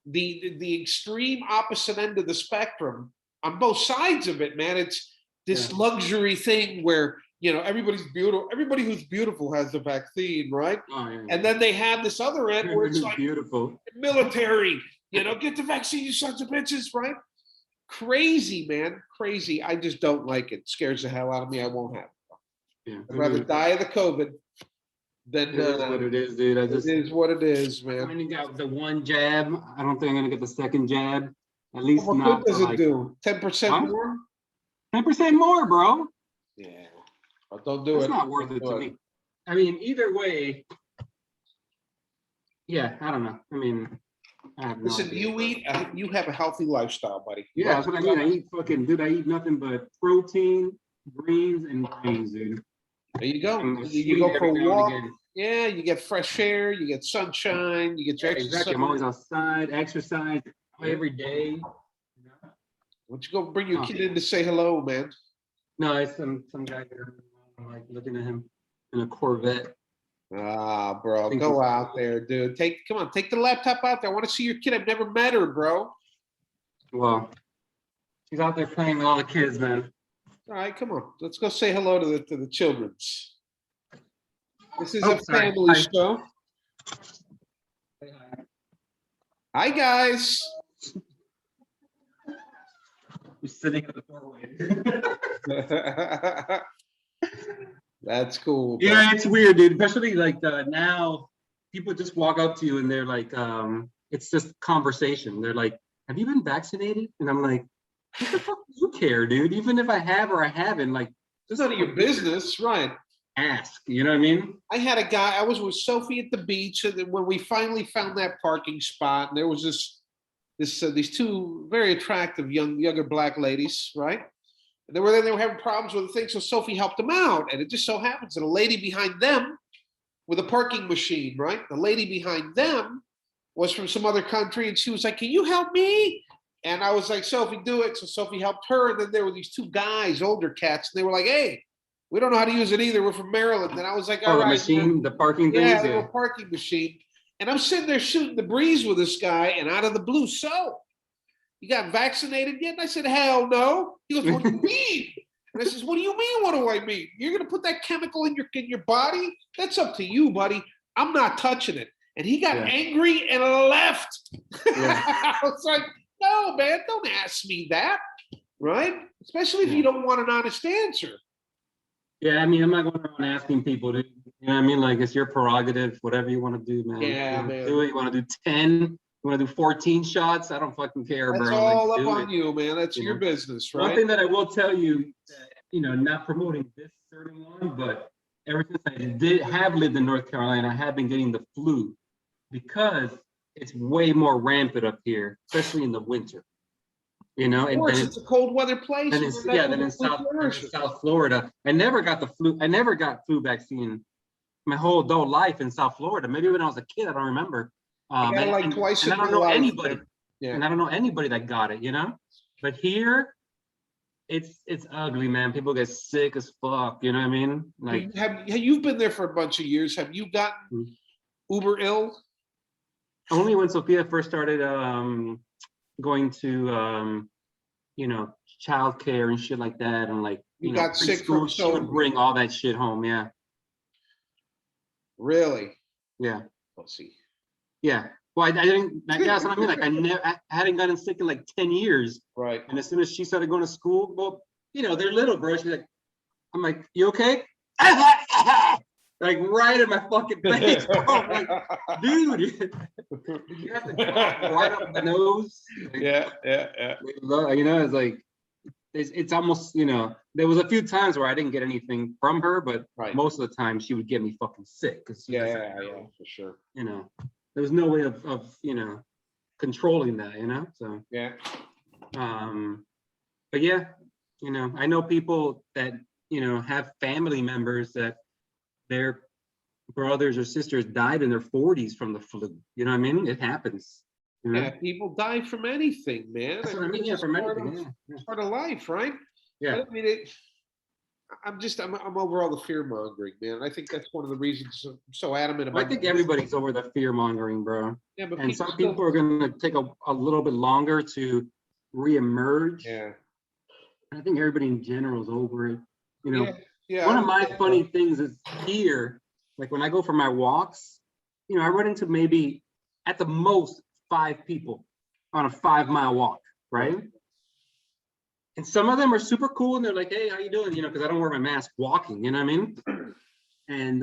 the extreme opposite end of the spectrum on both sides of it, man. It's this luxury thing where, everybody's beautiful. Everybody who's beautiful has the vaccine, right? And then they have this other end where it's like beautiful military, get the vaccine, you sons of bitches, right? Crazy, man. Crazy. I just don't like it. Scares the hell out of me. I won't have it. I'd rather die of the COVID. Then it is what it is, dude. It is what it is, man. I only got the one jab. I don't think I'm gonna get the second jab. At least what not. What does it do? 10% more? 10% more, bro. Yeah. Well, don't do it. It's not worth it to me. I mean, either way. Yeah, I don't know. I mean, I have no Listen, idea. you have a healthy lifestyle, buddy. Yeah, that's what I mean. I eat nothing but protein, greens, and grains, dude. There you go. You go for a walk. Yeah, you get fresh air, you get sunshine, you get your exercise. Exactly. I'm always outside, exercise every day. Why don't you go bring your kid in to say hello, man? No, it's some guy there. I'm like looking at him in a Corvette. Ah, bro, go out there, dude. Come on, take the laptop out there. I want to see your kid. I've never met her, bro. Well, she's out there playing with all the kids, man. All right, come on. Let's go say hello to the children's. This is a family show. Say hi. Hi, guys. You're sitting in the doorway. That's cool. Bro. Yeah, it's weird, dude. Especially like now, people just walk up to you and they're like, it's just conversation. They're like, have you been vaccinated? And I'm like, what the fuck do you care, dude? Even if I have or I haven't, like, It's none of your business, right? ask, you know what I mean? I had a guy, I was with Sophie at the beach, and then when we finally found that parking spot, and there was these two very attractive younger black ladies, right? And they were having problems with the thing, so Sophie helped them out. And it just so happens that a lady behind them with a parking machine, right? The lady behind them was from some other country, and she was like, "Can you help me?" And I was like, "Sophie, do it." So Sophie helped her, and then there were these two guys, older cats, and they were like, "Hey, we don't know how to use it either. We're from Maryland." And I was like, Oh, "All the right, machine, the parking yeah, things. they were Yeah. a parking machine." And I'm sitting there shooting the breeze with this guy, and out of the blue, "So, you got vaccinated yet?" And I said, "Hell no." He goes, "What do you mean?" And I says, "What do you mean? What do I mean? You're gonna put that chemical in your body? That's up to you, buddy. I'm not touching it." And he got Yeah. angry and left. Yeah. I was like, "No, man, don't ask me that, right? Especially if Yeah. you don't want an honest answer." Yeah, I mean, I'm not going around asking people to, you know what I mean? Like, it's your prerogative, whatever you want to do, man. Yeah, You man. do it. You want to do 10, you want to do 14 shots? I don't fucking care, That's bro. all Like, up do on it. you, man. That's You your know? business, One right? thing that I will tell you, you know, not promoting this certain one, but ever since I have lived in North Carolina, I have been getting the flu because it's way more rampant up here, especially in the winter. You know, Of and course, it's a cold weather place. then it's yeah, then in South Florida. I never got the flu. I never got flu vaccine my whole adult life in South Florida. Maybe when I was a kid, I don't remember. I got it like twice and in I don't my know life. anybody. Man. Yeah. And I don't know anybody that got it, you know? But here, it's ugly, man. People get sick as fuck, you know what I mean? Like, You've been there for a bunch of years. Have you gotten uber ill? only when Sophia first started going to you know, childcare and shit like that, and like, You you know, got sick from preschool, she would bring all that shit home. Yeah. Really? Yeah. Let's see. Yeah. Well, I didn't. That's what I mean. Like, I hadn't gotten sick in like 10 years. Right. And as soon as she started going to school, well, you know, they're little, bro. She's like, I'm like, you okay? Like right in my fucking face, bro. I'm like, dude, you have to cough right up the nose. Like, Yeah. you know, it's like, it's almost, you know, there was a few times where I didn't get anything from her, but most of the time she would get me fucking sick. Yeah, for sure. You know, there was no way of you know, controlling that, you know. So yeah. But yeah, you know, I know people that, you know, have family members that their brothers or sisters died in their 40s from the flu. You know what I mean? It happens. You know? Yeah, people die from anything, man. That's what I mean. Yeah, from anything. It's part of life, right? Yeah. But, I mean, I'm over all the fear mongering, man. I think that's one of the reasons I'm so adamant about. I think everybody's over the fear mongering, bro. Yeah, but and some people are going to take a little bit longer to reemerge. Yeah. I think everybody in general is over it. You know, one of my funny things is here, like when I go for my walks, you know, I run into maybe at the most 5 people on a 5-mile walk, right? And some of them are super cool and they're like, hey, how you doing? You know, because I don't wear my mask walking, you know what I mean? And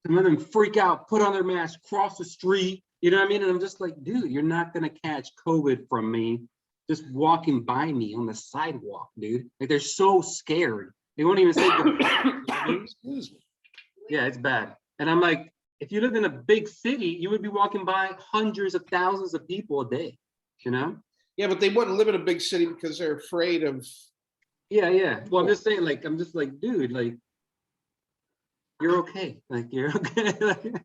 some of them freak out, put on their mask, cross the street, you know what I mean? And I'm just like, dude, you're not gonna catch COVID from me just walking by me on the sidewalk, dude. Like, they're so scared. They won't even say goodbye. Excuse me. Yeah, it's bad. And I'm like, if you lived in a big city, you would be walking by hundreds of thousands of people a day, you know? Yeah, but they wouldn't live in a big city because they're afraid of. Yeah. Well, I'm just saying, like, dude, like, you're okay. Like, you're okay.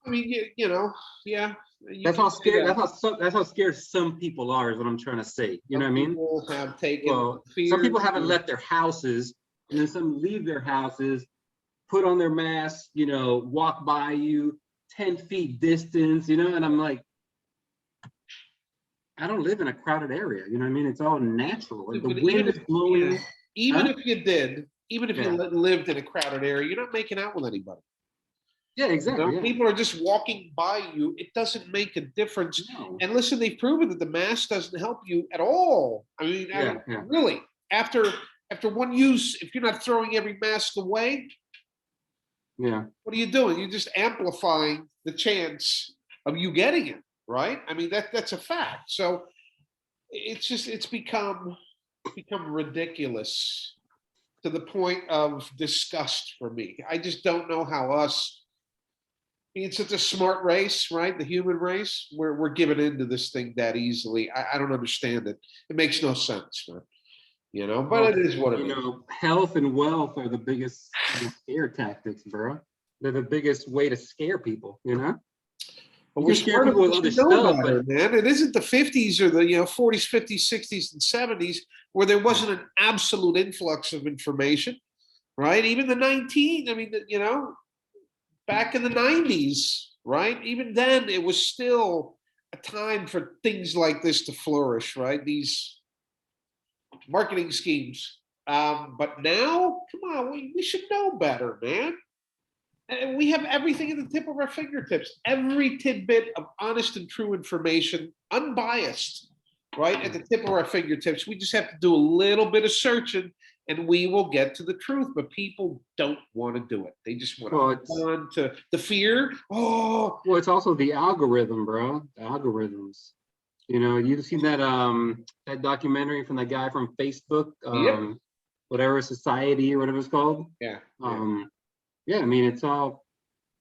I mean, you know, yeah. That's how scared. That's how scared some people are. Is what I'm trying to say. You know what I mean? People have taken. Well, some people haven't left their houses, and then some leave their houses, put on their masks, you know, walk by you 10 feet distance, you know, and I'm like, I don't live in a crowded area. You know what I mean? It's all natural. Like, the wind is blowing. Yeah. Even if you did, even if you lived in a crowded area, you're not making out with anybody. Yeah, exactly. You know, people are just walking by you. It doesn't make a difference. No. And listen, they've proven that the mask doesn't help you at all. I mean, really, after one use, if you're not throwing every mask away, what are you doing? You're just amplifying the chance of you getting it. right? I mean, that's a fact. So it's become ridiculous to the point of disgust for me. I just don't know how us, it's such a smart race, right? The human race, we're given into this thing that easily. I don't understand it. It makes no sense, man. You know, but Well, it is what it you is. know, health and wealth are the biggest scare tactics, bro. They're the biggest way to scare people, you know? But You we're can scare smart people enough with to other know stuff, better, but man. It isn't the 50s or the 40s, 50s, 60s, and 70s where there wasn't an absolute influx of information, right? Even the 19, I mean, back in the 90s, right? Even then, it was still a time for things like this to flourish, right? These marketing schemes. But now, come on, we should know better, man. And we have everything at the tip of our fingertips. Every tidbit of honest and true information, unbiased, right? At the tip of our fingertips. We just have to do a little bit of searching and we will get to the truth. But people don't want to do it. They just want well, to it's hold on to the fear. Oh, well, it's also the algorithm, bro. The algorithms. You know, you've seen that documentary from that guy from Facebook, yep. whatever society or whatever it's called. Yeah. Yeah, I mean it's all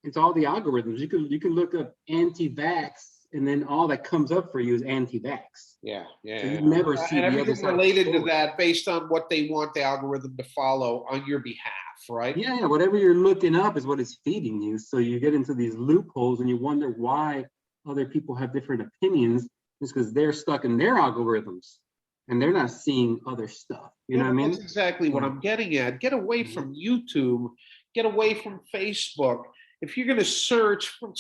the algorithms. You can look up anti-vax and then all that comes up for you is anti-vax. Yeah. So you never see And the other everything side of the related to story. that based on what they want the algorithm to follow on your behalf, right? Yeah, whatever you're looking up is what it's feeding you. So you get into these loopholes and you wonder why other people have different opinions. It's because they're stuck in their algorithms and they're not seeing other stuff. You know what I mean? That's exactly what I'm getting at. Get away from YouTube. Get away from Facebook. If you're going to search with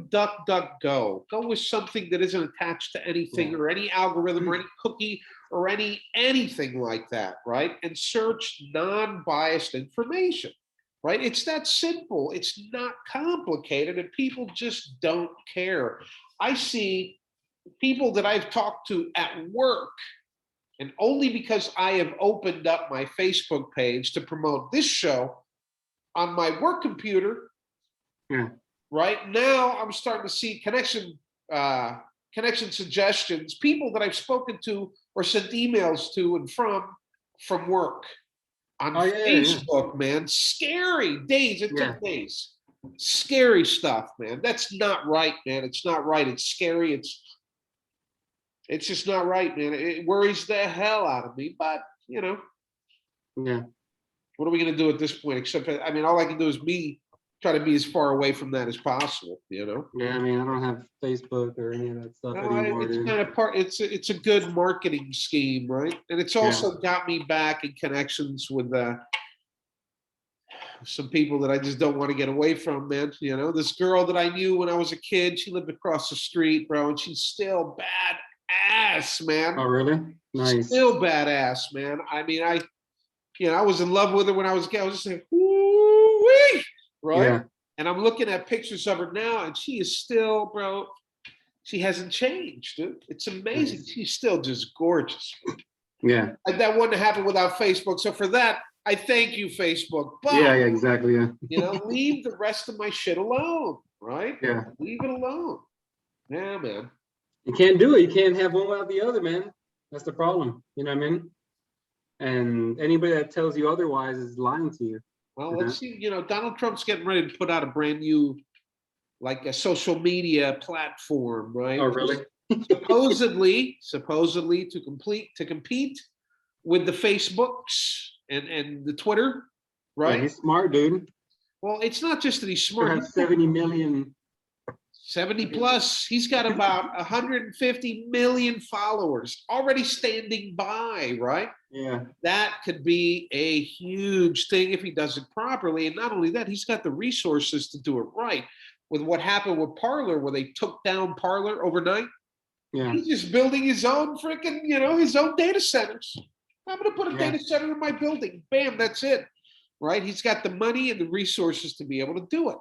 DuckDuckGo. Go with something that isn't attached to anything or any algorithm or any cookie or anything like that, right? And search non-biased information, right? It's that simple. It's not complicated, and people just don't care. I see people that I've talked to at work, and only because I have opened up my Facebook page to promote this show on my work computer, right now I'm starting to see connection suggestions, people that I've spoken to or sent emails to and from work on Facebook, man. Scary days. It took days. Scary stuff, man. That's not right, man. It's not right. It's scary. It's just not right, man. It worries the hell out of me. But Yeah. what are we going to do at this point? Except, I mean, all I can do is try to be as far away from that as possible. Yeah, I mean, I don't have Facebook or any of that stuff anymore. It's kind of it's a good marketing scheme, right? And it's also got me back in connections with some people that I just don't want to get away from, man. You know, this girl that I knew when I was a kid, she lived across the street, bro, and she's still badass, man. Oh, really? Nice. Still badass, man. I mean, I was in love with her when I was a kid. I was just like, woo-wee, right? Yeah. And I'm looking at pictures of her now, and she is still, bro. She hasn't changed, dude. It's amazing. Nice. She's still just gorgeous. Yeah. And that wouldn't happen without Facebook. So for that, I thank you, Facebook. But exactly. Yeah. Leave the rest of my shit alone, right? Yeah. Leave it alone. Yeah, man. You can't do it. You can't have one without the other, man. That's the problem. You know what I mean? And anybody that tells you otherwise is lying to you. Well, let's see. Donald Trump's getting ready to put out a brand new, like a social media platform, right? Oh, really? supposedly to compete with the Facebooks and the Twitter, right? Yeah, he's smart, dude. Well, it's not just that he's smart. He has 70 million. 70 plus. He's got about 150 million followers already standing by, right? Yeah. That could be a huge thing if he does it properly. And not only that, he's got the resources to do it right. With what happened with Parler, where they took down Parler overnight, he's just building his own freaking, his own data centers. I'm going to put a data center in my building. Bam, that's it, right? He's got the money and the resources to be able to do it.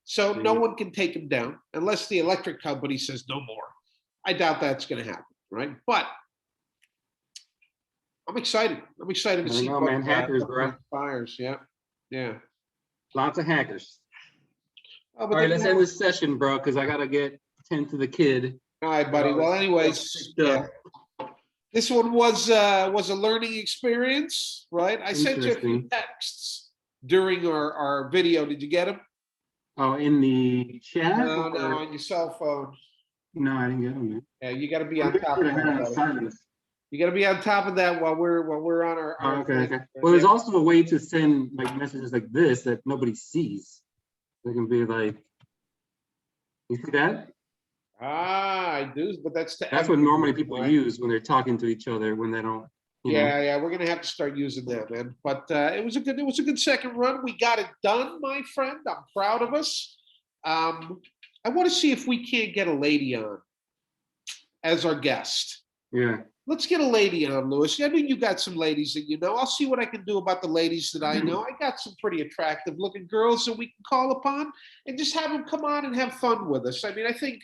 So no one can take him down unless the electric company says no more. I doubt that's going to happen, right? But I'm excited. I'm excited to see what hackers, bro. Fires. Yeah. Lots of hackers. Oh, all right, let's end this session, bro, because I gotta tend to the kid. All right, buddy. Well, anyways, yeah. This one was a learning experience, right? I sent you a few Interesting. texts during our video. Did you get them? Oh, in the chat? No, or- on your cell phone. No, I didn't get them. Man. Yeah, you got to be I on made top sure of to have it on that. silence. You got to be on top of that while we're on our. Oh, okay, okay. Well, there's also a way to send like messages like this that nobody sees. They can be like, you see that? Ah, I do, but that's That's what normally people right? use when they're talking to each other when they don't. You know. Yeah, we're gonna have to start using that, man. But it was a good second run. We got it done, my friend. I'm proud of us. I want to see if we can't get a lady on as our guest. Yeah. Let's get a lady on, Lewis. I mean, you got some ladies that you know. I'll see what I can do about the ladies that I know. I got some pretty attractive looking girls that we can call upon and just have them come on and have fun with us. I mean, I think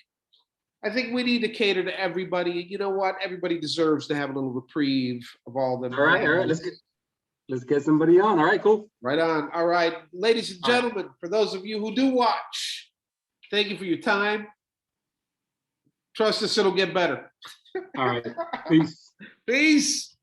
we need to cater to everybody. You know what? Everybody deserves to have a little reprieve of all them. All right. Let's get somebody on. All right, cool. Right on. All right, ladies and gentlemen, for those of you who do watch, thank you for your time. Trust us, it'll get better. All right. Peace. Peace.